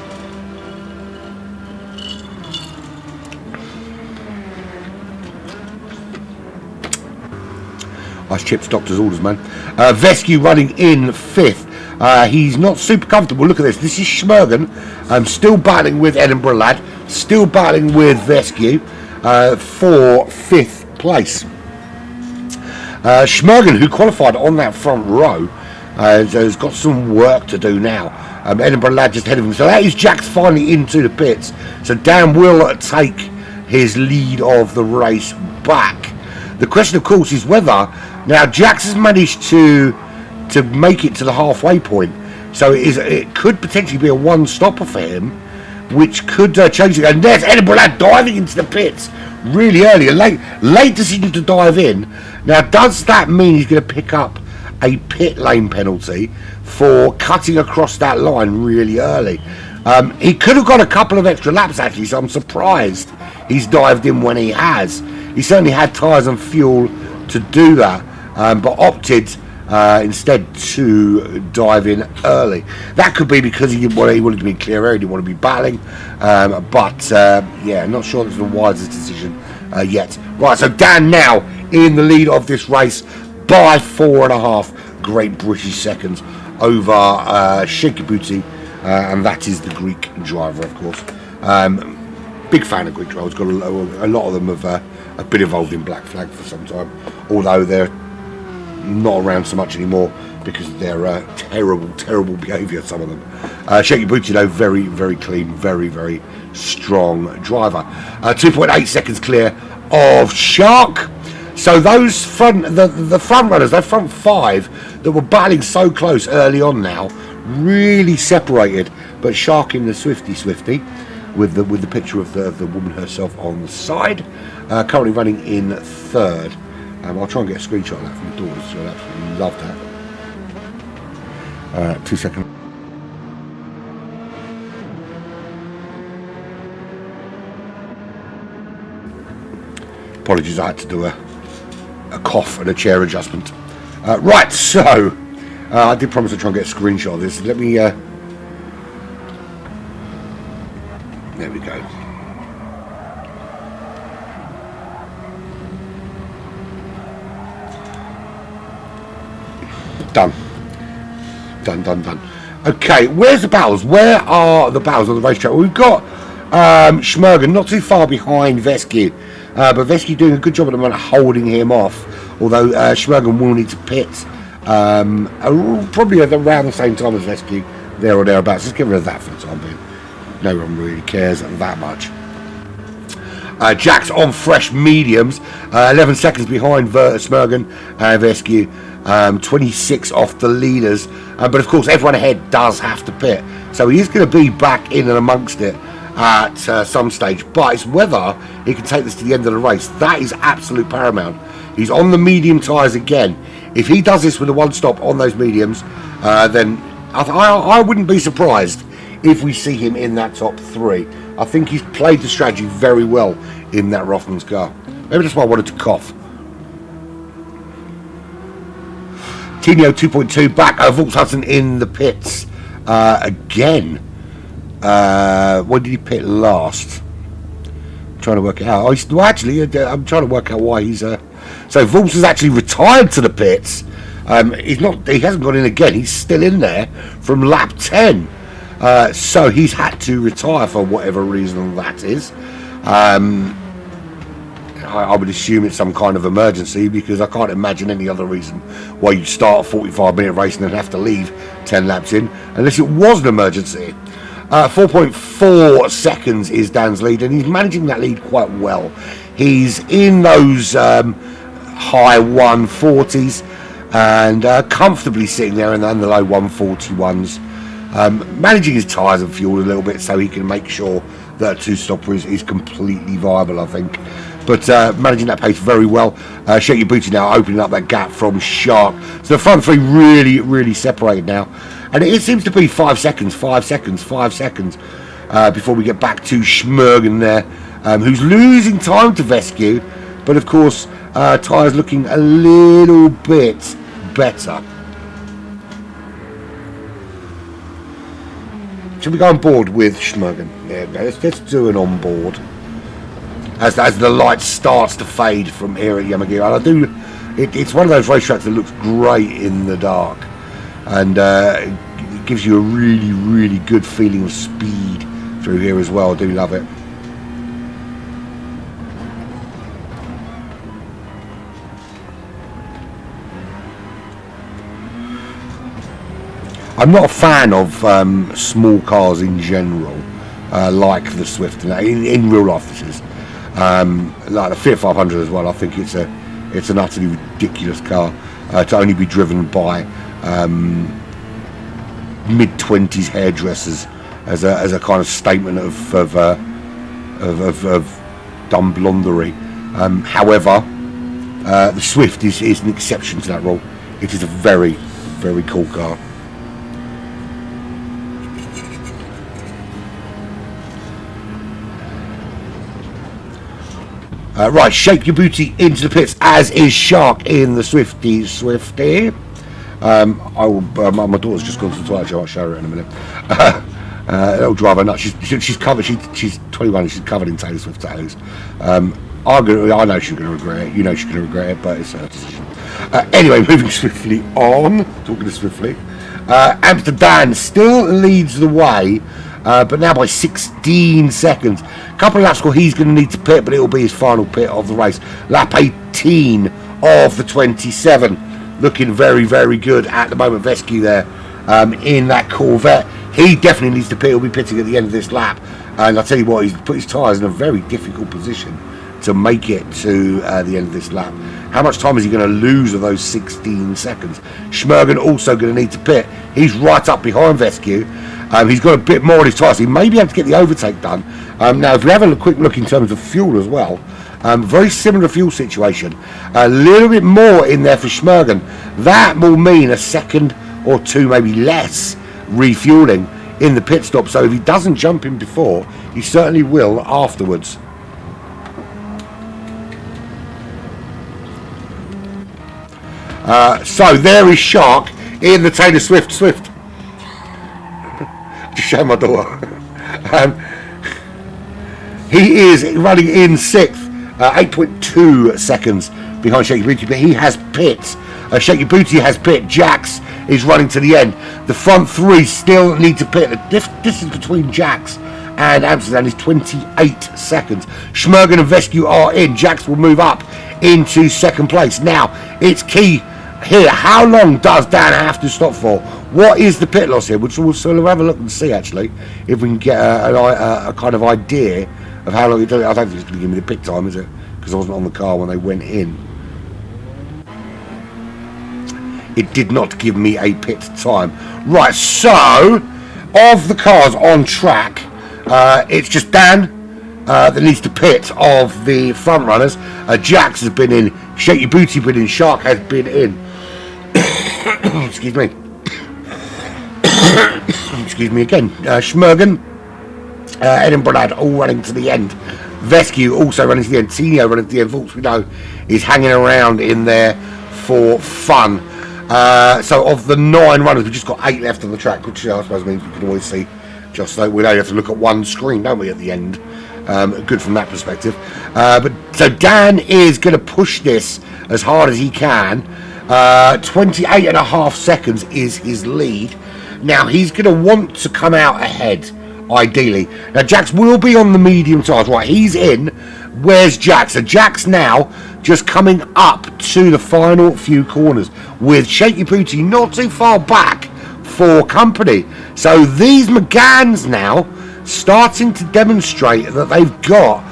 Nice chips, doctor's orders, man. Vescu running in 5th. He's not super comfortable. Look at this. This is Schmergen. Still battling with Edinburgh lad. Still battling with Vescu for 5th place. Schmergen, who qualified on that front row, has got some work to do now. Edinburgh lad just ahead of him. So that is Jack's finally into the pits. So Dan will take his lead of the race back. The question, of course, is whether now Jax has managed to make it to the halfway point, so it could potentially be a one-stopper for him, which could change it. And there's Edinburgh lad diving into the pits really early, a late decision to dive in. Now, does that mean he's going to pick up a pit lane penalty for cutting across that line really early? He could have got a couple of extra laps actually, so I'm surprised he's dived in when he has. He certainly had tyres and fuel to do that, but opted instead to dive in early. That could be because he wanted to be clear air, he didn't want to be battling, but yeah, not sure that's the wisest decision yet. Right, so Dan now in the lead of this race by 4.5 Great British seconds over Shake Your Booty, and that is the Greek driver, of course. Big fan of Greek drivers. Got a lot of them have been involved in Black Flag for some time, although they're not around so much anymore because of their terrible behaviour, some of them. Shake Your Booty, though, very, very clean, very, very strong driver. 2.8 seconds clear of Shark. So those the front runners, that front 5 that were battling so close early on now, really separated. But Shark in the Swifty with the picture of the woman herself on the side, currently running in 3rd. I'll try and get a screenshot of that from the daughters. She'll absolutely love that. 2 seconds. Apologies, I had to do a cough and a chair adjustment. Right, so I did promise to try and get a screenshot of this. Let me. There we go. Done. Okay, where's the battles? Where are the battles on the racetrack? Well, we've got Schmergen not too far behind Vescu, but Vescu doing a good job at the moment holding him off, although Schmergen will need to pit probably at around the same time as Vescu, there or thereabouts. Just get rid of that for the time being. No one really cares that much. Jack's on fresh mediums, 11 seconds behind Schmergen and Vescu. 26 off the leaders, but of course everyone ahead does have to pit, so he is going to be back in and amongst it at some stage, but it's whether he can take this to the end of the race. That is absolute paramount. He's on the medium tyres again. If he does this with a one stop on those mediums, then I wouldn't be surprised if we see him in that top 3. I think he's played the strategy very well in that Rothman's car. Maybe that's why I wanted to cough. Tino 2.2 back. Volks Hudson in the pits again. When did he pit last? I'm trying to work it out. I'm trying to work out why he's. So Volks has actually retired to the pits. He hasn't gone in again. He's still in there from lap 10. So he's had to retire for whatever reason that is. I would assume it's some kind of emergency, because I can't imagine any other reason why you'd start a 45-minute race and then have to leave 10 laps in, unless it was an emergency. 4.4 seconds is Dan's lead, and he's managing that lead quite well. He's in those high 140s and comfortably sitting there in the low 141s, managing his tyres and fuel a little bit so he can make sure that a two-stopper is completely viable, I think. But managing that pace very well. Shake Your Booty now opening up that gap from Shark. So the front 3 really separated now. And it seems to be 5 seconds before we get back to Schmergen there, who's losing time to Vescu. But of course, tyres looking a little bit better. Should we go on board with Schmergen? There we go. Let's do an on board. As the light starts to fade from here at Yamagiwa. And it's one of those racetracks that looks great in the dark, and it gives you a really good feeling of speed through here as well. I do love it. I'm not a fan of small cars in general, like the Swift. In real life, this is. Like the Fiat 500 as well. I think it's an utterly ridiculous car to only be driven by mid-20s hairdressers as a kind of statement of dumb blondery. However, the Swift is an exception to that rule. It is a very cool car. Right, Shake Your Booty into the pits, as is Shark in the Swifty. My daughter's just gone to the toilet. I'll show her in a minute. It'll drive her nuts. She's covered. She's 21 and she's covered in Taylor Swift tattoos. I know she's going to regret it. You know she's going to regret it, but it's her decision. Anyway, moving swiftly on. Talking to swiftly. Amsterdam still leads the way, but now by 16 seconds. Couple of laps score, he's going to need to pit, but it will be his final pit of the race. Lap 18 of the 27. Looking very good at the moment. Vescu there in that Corvette. He definitely needs to pit. He'll be pitting at the end of this lap. And I'll tell you what, he's put his tyres in a very difficult position to make it to the end of this lap. How much time is he going to lose of those 16 seconds? Schmergen also going to need to pit. He's right up behind Vescu. He's got a bit more on his tyres. He may be able to get the overtake done. Now, if we have a quick look in terms of fuel as well, Very similar fuel situation. A little bit more in there for Schmergen. That will mean a second or two, maybe less, refueling in the pit stop. So if he doesn't jump in before, he certainly will afterwards. So there is Shark in the Taylor Swift. Just show my daughter. He is running in 6th, 8.2 seconds behind Shaky Booty, but he has pit. Shaky Booty has pit. Jax is running to the end. The front three still need to pit. The distance between Jax and Amsterdam is 28 seconds. Schmergen and Vescu are in. Jax will move up into 2nd place. Now, it's key here. How long does Dan have to stop for? What is the pit loss here? We'll sort of have a look and see, actually, if we can get a kind of idea of how long it does. I don't think it's going to give me the pit time, is it? Because I wasn't on the car when they went in. It did not give me a pit time. Right, so of the cars on track, it's just Dan that needs to pit of the front runners. Jax has been in, Shaky Booty been in, Shark has been in. Excuse me. Excuse me again. Schmergen, Edinburgh Lad all running to the end. Vescu also running to the end. Tino running to the end. Volks, we know, is hanging around in there for fun. So of the 9 runners, we've just got 8 left on the track, which I suppose means we can always see. Just so we don't have to look at one screen, don't we, at the end? Good from that perspective. But so Dan is going to push this as hard as he can. 28.5 seconds is his lead. Now he's going to want to come out ahead, ideally. Now Jax will be on the medium tires, right? He's in. Where's Jax? So Jax now just coming up to the final few corners with Shaky Booty not too far back for company. So these McGanns now starting to demonstrate that they've got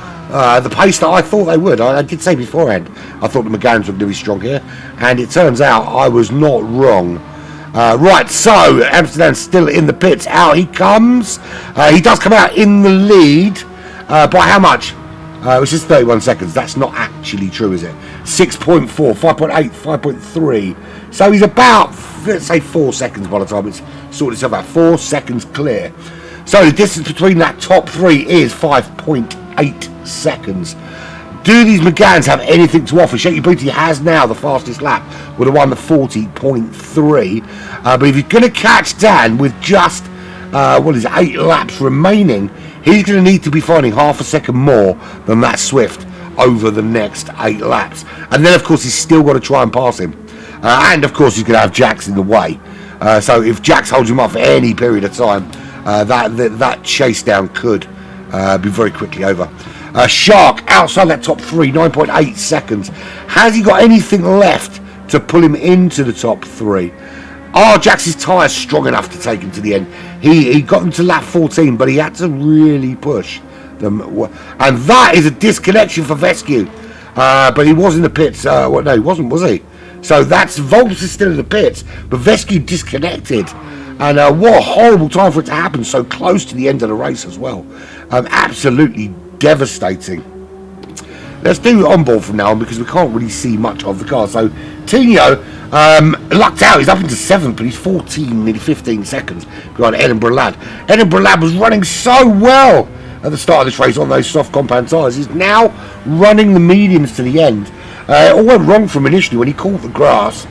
the pace that I thought they would. I did say beforehand I thought the McGanns were going to be strong here, and it turns out I was not wrong. Right, so Amsterdam's still in the pits. Out he comes. He does come out in the lead by how much? Which is 31 seconds. That's not actually true, is it? 6.4, 5.8, 5.3. So he's about, let's say, 4 seconds by the time it's sorted itself out. 4 seconds clear. So the distance between that top 3 is 5.8 seconds. Do these McGanns have anything to offer? Shaky Booty has now the fastest lap with a 1:40.3. But if you're going to catch Dan with just 8 laps remaining, he's going to need to be finding half a second more than that Swift over the next 8 laps. And then, of course, he's still got to try and pass him. And, of course, he's going to have Jax in the way. So if Jax holds him up for any period of time, that chase down could be very quickly over. Shark outside that top 3, 9.8 seconds. Has he got anything left to pull him into the top 3? Are Jax's tyres strong enough to take him to the end? He got them to lap 14, but he had to really push them. And that is a disconnection for Vescu. But he was in the pits. No, he wasn't, was he? So that's Volks is still in the pits, but Vescu disconnected. And what a horrible time for it to happen so close to the end of the race as well. Absolutely devastating. Let's do onboard from now on because we can't really see much of the car. So Tino lucked out. He's up into 7th, but he's 14, nearly 15 seconds behind Edinburgh Lad. Edinburgh Lad was running so well at the start of this race on those soft compound tyres. He's now running the mediums to the end. It all went wrong from initially when he caught the grass,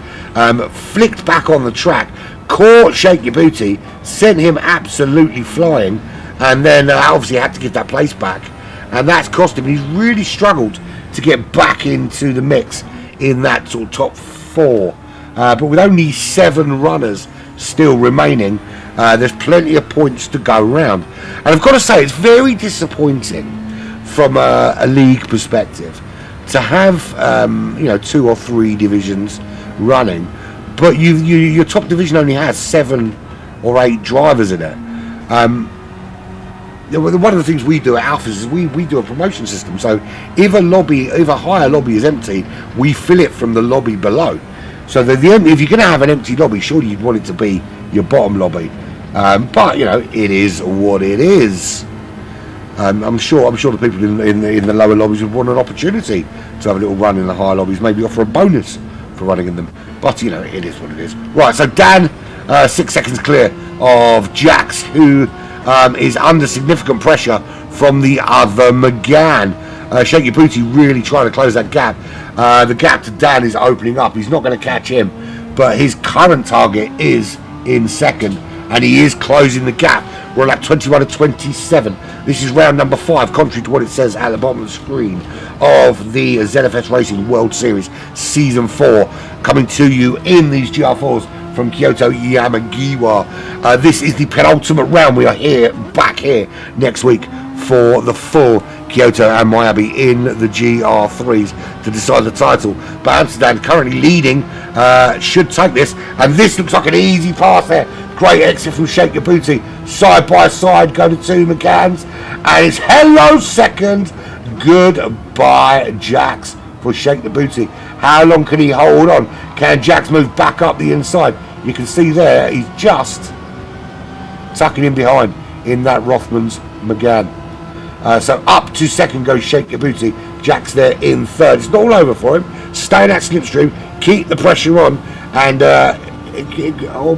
flicked back on the track, caught Shaky Booty, sent him absolutely flying, and then obviously had to give that place back. And that's cost him. He's really struggled to get back into the mix in that sort of top 4. But with only 7 runners still remaining, there's plenty of points to go around. And I've got to say, it's very disappointing from a league perspective to have 2 or 3 divisions running, but your top division only has 7 or 8 drivers in it. One of the things we do at Alphas is we do a promotion system. So if a higher lobby is empty, we fill it from the lobby below. So if you're going to have an empty lobby, surely you'd want it to be your bottom lobby. But it is what it is. I'm sure the people in the lower lobbies would want an opportunity to have a little run in the higher lobbies, maybe offer a bonus for running in them. But you know, it is what it is. Right, so Dan, 6 seconds clear of Jax, who is under significant pressure from the other McGann. Shake Your Booty really trying to close that gap. The gap to Dan is opening up. He's not going to catch him, but his current target is in second, and he is closing the gap. We're at 21 to 27. This is round number 5, contrary to what it says at the bottom of the screen, of the ZFS Racing World Series Season 4, coming to you in these GR4s from Kyoto Yamagiwa. This is the penultimate round. We are back here next week for the full Kyoto and Miami in the GR3s to decide the title. But Amsterdam currently leading, should take this, and this looks like an easy pass there. Great exit from Shake Your Booty, side by side, go to 2 McGanns, and it's hello second, goodbye Jax for Shake the Booty. How long can he hold on? Can Jax move back up the inside? You can see there, he's just tucking in behind in that Rothmans McGann. So up to second goes Shake Your Booty. Jax there in third. It's not all over for him. Stay in that slipstream, keep the pressure on, and a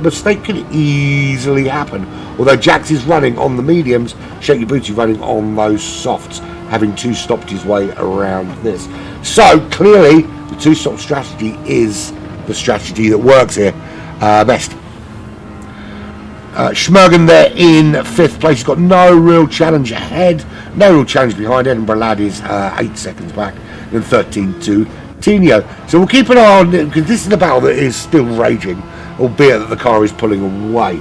mistake can easily happen. Although Jax is running on the mediums, Shake Your Booty running on those softs, having two-stopped his way around this. So clearly the two-stop strategy is the strategy that works here best. Schmergen there in 5th place. He's got no real challenge ahead, no real challenge behind. Edinburgh Lad is 8 seconds back, then 13 to Tino. So we'll keep an eye on it, because this is a battle that is still raging, albeit that the car is pulling away.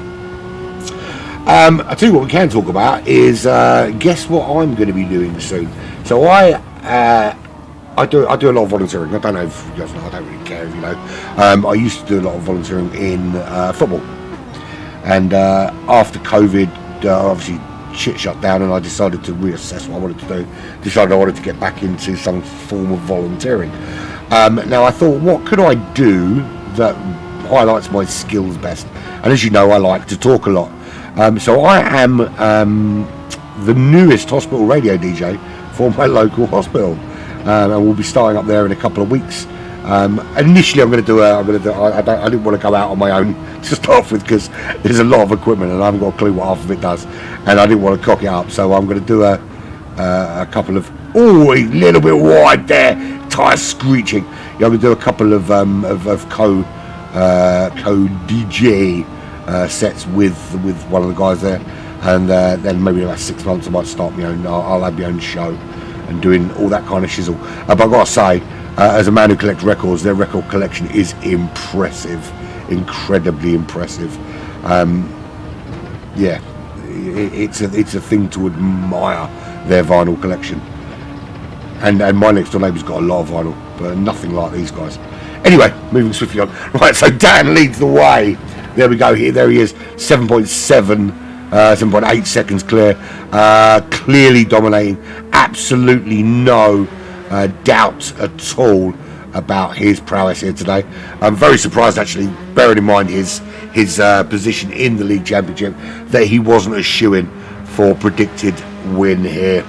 I tell you what we can talk about is guess what I'm going to be doing soon. So I do a lot of volunteering. I don't know if you guys know, I don't really care if you know. I used to do a lot of volunteering in football, and after COVID, obviously shit shut down, and I decided to reassess what I wanted to do. Decided I wanted to get back into some form of volunteering. Now I thought, what could I do that highlights my skills best? And as you know, I like to talk a lot. So I am the newest hospital radio DJ for my local hospital, and we'll be starting up there in a couple of weeks. Initially, I didn't want to go out on my own to start off with, because there's a lot of equipment and I haven't got a clue what half of it does, and I didn't want to cock it up. So I'm going to do a couple of a little bit wide there, tyres screeching. Yeah, I'm going to do a couple of co DJ sets with one of the guys there, and then maybe in about 6 months I might start my own. I'll have my own show and doing all that kind of shizzle. But I've got to say, as a man who collects records, their record collection is impressive, incredibly impressive. Yeah, it's a thing to admire, their vinyl collection. And my next door neighbour's got a lot of vinyl, but nothing like these guys. Anyway, moving swiftly on. Right, so Dan leads the way. There we go. There he is, 7.8 seconds clear. Clearly dominating. Absolutely no doubt at all about his prowess here today. I'm very surprised, actually, bearing in mind his position in the league championship, that he wasn't a shoo-in for predicted win here.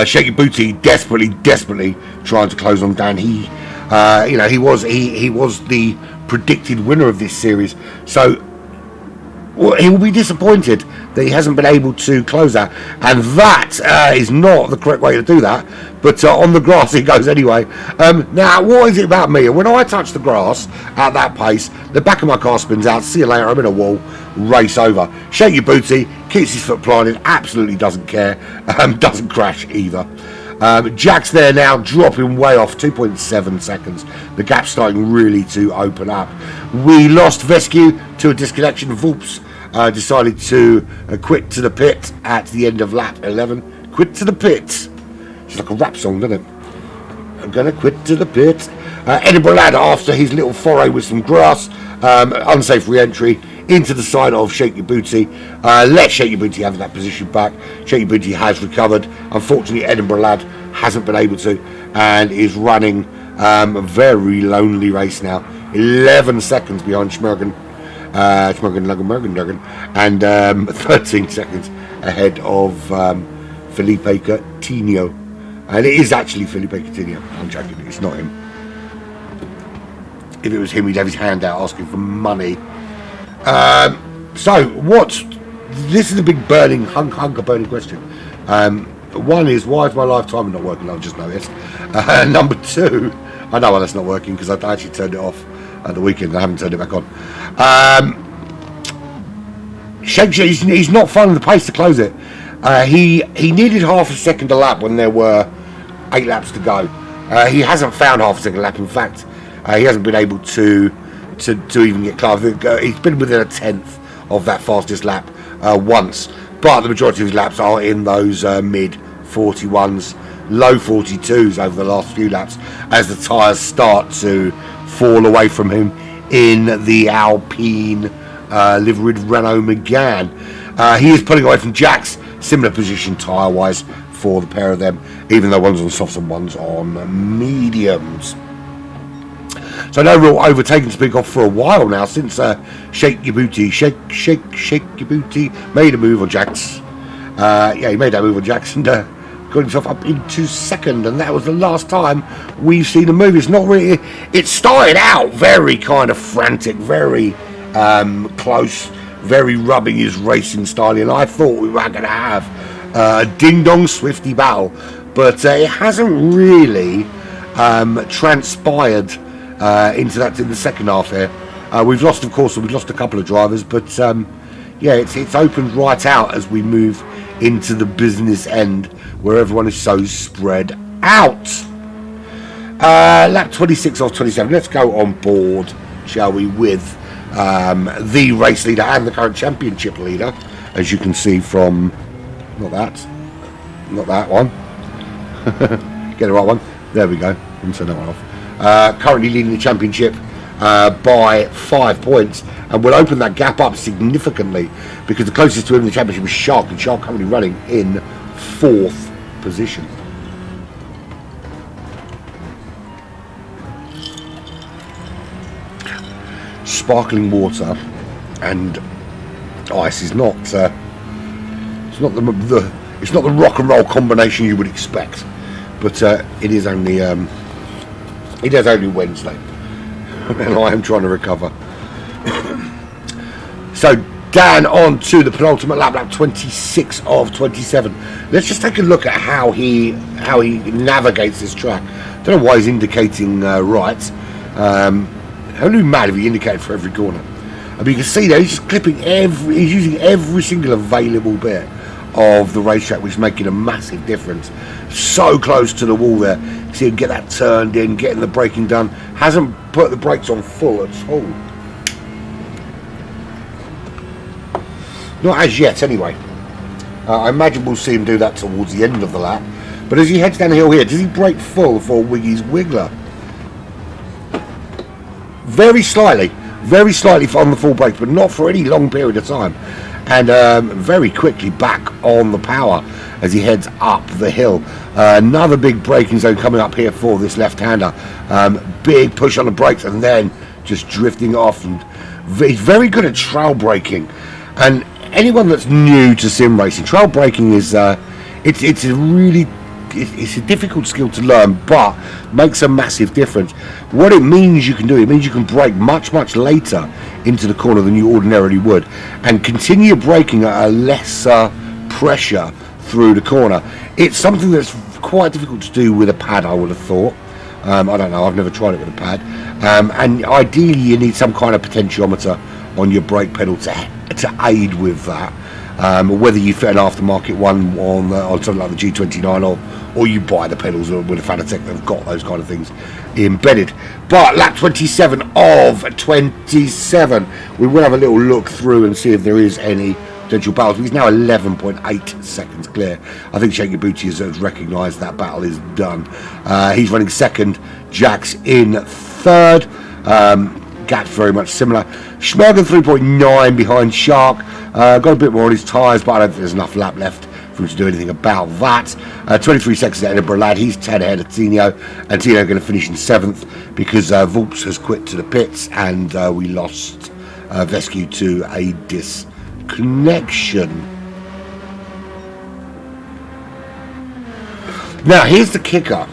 Shake Your Booty desperately trying to close on Dan. He was the predicted winner of this series, so he will be disappointed that he hasn't been able to close that, and that is not the correct way to do that. But on the grass he goes anyway. Now, what is it about me? When I touch the grass at that pace, the back of my car spins out. See you later. I'm in a wall. Race over. Shake Your Booty keeps his foot planted. Absolutely doesn't care. Doesn't crash either. Jack's there now, dropping way off, 2.7 seconds. The gap's starting really to open up. We lost Vescu to a disconnection. Vulps decided to quit to the pit at the end of lap 11. Quit to the pit. It's like a rap song, doesn't it? I'm gonna quit to the pit. Edinburgh Lad, after his little foray with some grass, unsafe re-entry into the side of Shake Your Booty. Let Shake Your Booty have that position back. Shake Your Booty has recovered. Unfortunately, Edinburgh Lad hasn't been able to, and is running a very lonely race now. 11 seconds behind Schmergen, and 13 seconds ahead of Felipe Coutinho. And it is actually Felipe Coutinho. I'm joking, it's not him. If it was him, he'd have his hand out asking for money. So, this is a big burning, hunker burning question. One is, why is my live timer not working? I've just noticed. Number two, I know why that's not working because I actually turned it off at the weekend. I haven't turned it back on. He's not finding the pace to close it. He needed half a second a lap when there were 8 laps to go. He hasn't found half a second lap. In fact, he hasn't been able to even get close. He's been within a tenth of that fastest lap once, but the majority of his laps are in those mid 41s, low 42s over the last few laps as the tyres start to fall away from him in the Alpine liveried Renault Megane. He is pulling away from Jax, similar position tyre wise for the pair of them, even though one's on softs and one's on mediums. So no real overtaking to speak of for a while now, since Shake Your Booty made a move on Jax. He made that move on Jax and got himself up into second, and that was the last time we've seen a move. It's not really. It started out very kind of frantic, very close, very rubbing his racing style, and I thought we were going to have a ding-dong Swifty battle, but it hasn't really transpired into that in the second half here. We've lost a couple of drivers, but it's opened right out as we move into the business end where everyone is so spread out. Lap 26 off 27. Let's go on board, shall we, with the race leader and the current championship leader, as you can see from not that one. Get the right one. There we go. Didn't turn that one off. Currently leading the championship by 5 points, and will open that gap up significantly because the closest to him in the championship is Shark, and Shark currently running in 4th position. Sparkling water and ice is not the rock and roll combination you would expect, but it is only Wednesday and I am trying to recover. So Dan on to the penultimate lap 26 of 27. Let's just take a look at how he navigates this track. Don't know why he's indicating right. I would be mad if he indicated for every corner. I mean, you can see there he's just clipping he's using every single available bit of the racetrack, which is making a massive difference. So close to the wall there. See him get that turned in, getting the braking done. Hasn't put the brakes on full at all. Not as yet, anyway. I imagine we'll see him do that towards the end of the lap. But as he heads down the hill here, does he brake full for Wiggy's Wiggler? Very slightly on the full brakes, but not for any long period of time. And very quickly back on the power as he heads up the hill. Another big braking zone coming up here for this left-hander. Big push on the brakes and then just drifting off. And he's very good at trail braking. And anyone that's new to sim racing, trail braking is it's a difficult skill to learn, but makes a massive difference. What it means you can do, it means you can brake much later into the corner than you ordinarily would, and continue braking at a lesser pressure through the corner. It's something that's quite difficult to do with a pad, I would have thought. I don't know, I've never tried it with a pad. And ideally you need some kind of potentiometer on your brake pedal to aid with that. Whether you fit an aftermarket one on something like the G29 or you buy the pedals with a Fanatec that have got those kind of things embedded. But lap 27 of 27, we will have a little look through and see if there is any potential battles. He's now 11.8 seconds clear. I think Shake Your Booty has recognised that battle is done. He's running second, Jax in third. Gap's very much similar. Schmergen 3.9 behind Shark. Got a bit more on his tyres, but I don't think there's enough lap left for him to do anything about that. 23 seconds at Edinburgh Lad. He's 10 ahead of Tino, and Tino going to finish in 7th because Vulps has quit to the pits, and we lost Vescu to a disconnection. Now, here's the kicker.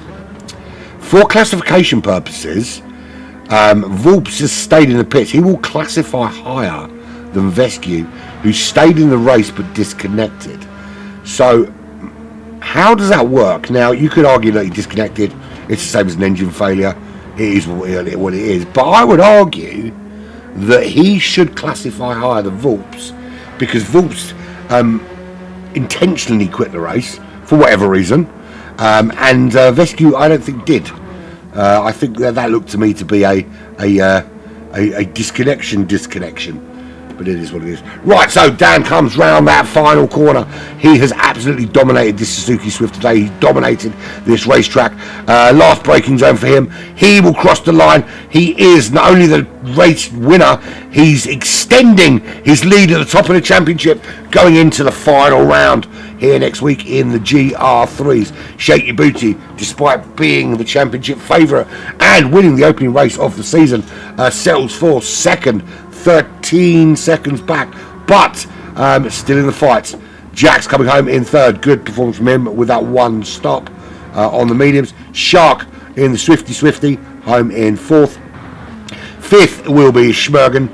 For classification purposes, Vulps has stayed in the pits. He will classify higher than Vescu, who stayed in the race but disconnected. So, how does that work? Now, you could argue that he disconnected. It's the same as an engine failure. It is what it is. But I would argue that he should classify higher than Vulps, because Vulps intentionally quit the race for whatever reason, and Vescu I don't think did. I think that looked to me to be a disconnection, but it is what it is. Right, so Dan comes round that final corner. He has absolutely dominated this Suzuki Swift today. He's dominated this racetrack. Last braking zone for him. He will cross the line. He is not only the race winner, he's extending his lead at the top of the championship going into the final round here next week in the GR3s. Shake your booty, despite being the championship favourite and winning the opening race of the season, settles for second, 13 seconds back, but still in the fight. Jack's coming home in third. Good performance from him with that one stop on the mediums. Shark in the Swifty home in fourth. Fifth will be Schmergen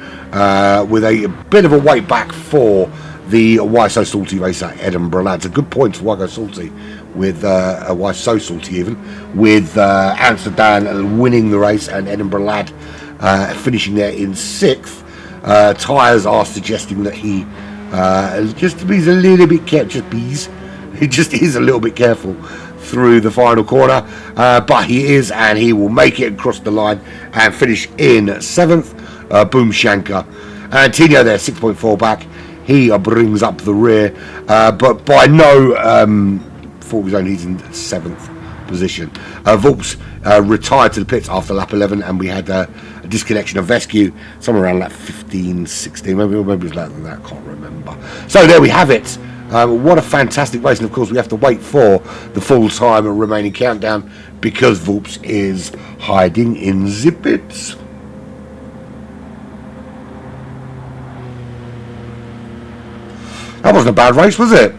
with a bit of a weight back for the Why So Salty race at Edinburgh Lads. A good point for Why Go Salty with Why So Salty even, with Amsterdam winning the race and Edinburgh Lad finishing there in sixth. Tyres are suggesting that he just is a little bit careful. He just is a little bit careful through the final corner, but he is, and he will make it across the line and finish in seventh. Boom Shanker and Tino there 6.4 back. He brings up the rear, but by no fault of his own, he's in seventh position. Vulps retired to the pits after lap 11, and we had a disconnection of Vescu somewhere around lap 15, 16, maybe it was later than that, I can't remember. So there we have it. What a fantastic race, and of course we have to wait for the full time and remaining countdown because Vulps is hiding in the pits. That wasn't a bad race, was it?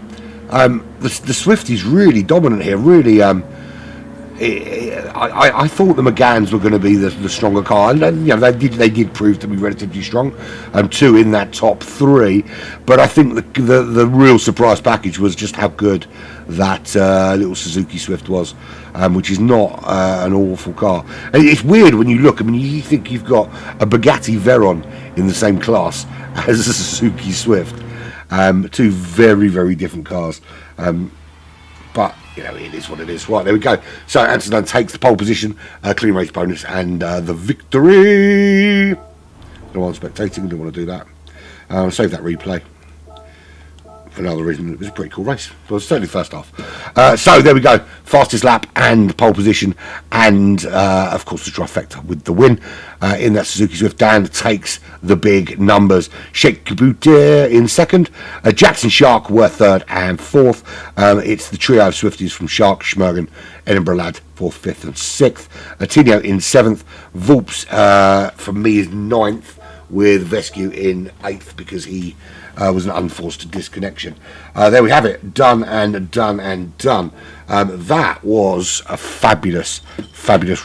The Swifty's really dominant here. Really, I thought the McGanns were going to be the stronger car, and you know they did prove to be relatively strong. Two in that top three, but I think the real surprise package was just how good that little Suzuki Swift was, which is not an awful car. And it's weird when you look. I mean, you think you've got a Bugatti Veyron in the same class as a Suzuki Swift. Two very, very different cars. But, you know, it is what it is. Right, there we go. So, Amsterdam takes the pole position, clean race bonus, and the victory. No one spectating, don't want to do that. Save that replay. For another reason, it was a pretty cool race. It was certainly the first half. So there we go, fastest lap and pole position, and of course the trifecta with the win in that Suzuki Swift. Dan takes the big numbers. Sheikh Kabouter in second, Jackson Shark were third and fourth. It's the trio of Swifties from Shark, Schmergen, Edinburgh Lad, fourth, fifth and sixth. Tino in seventh. Vulps from me is ninth, with Vescu in eighth because he was an unforced disconnection. There we have it, done and done and done. That was a fabulous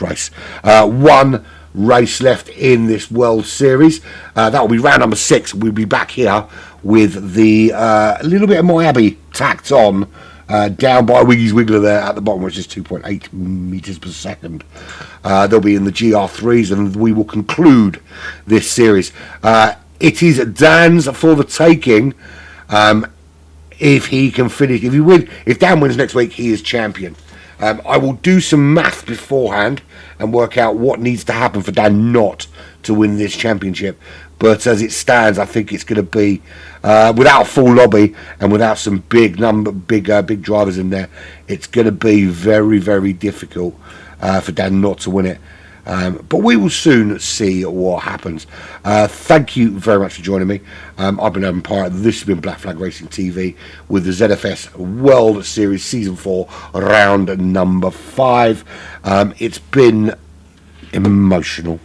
race. One race left in this World Series. That will be round number 6. We'll be back here with the little bit of Moabi tacked on down by Wiggy's Wiggler there at the bottom, which is 2.8 meters per second. They'll be in the GR3s, and we will conclude this series. It is Dan's for the taking. If he can finish, if Dan wins next week, he is champion. I will do some math beforehand and work out what needs to happen for Dan not to win this championship. But as it stands, I think it's going to be without a full lobby and without some big drivers in there. It's going to be very, very difficult for Dan not to win it. But we will soon see what happens. Thank you very much for joining me. I've been UrbanPyrate. This has been Black Flag Racing TV with the ZFS World Series Season 4, round number 5. It's been emotional.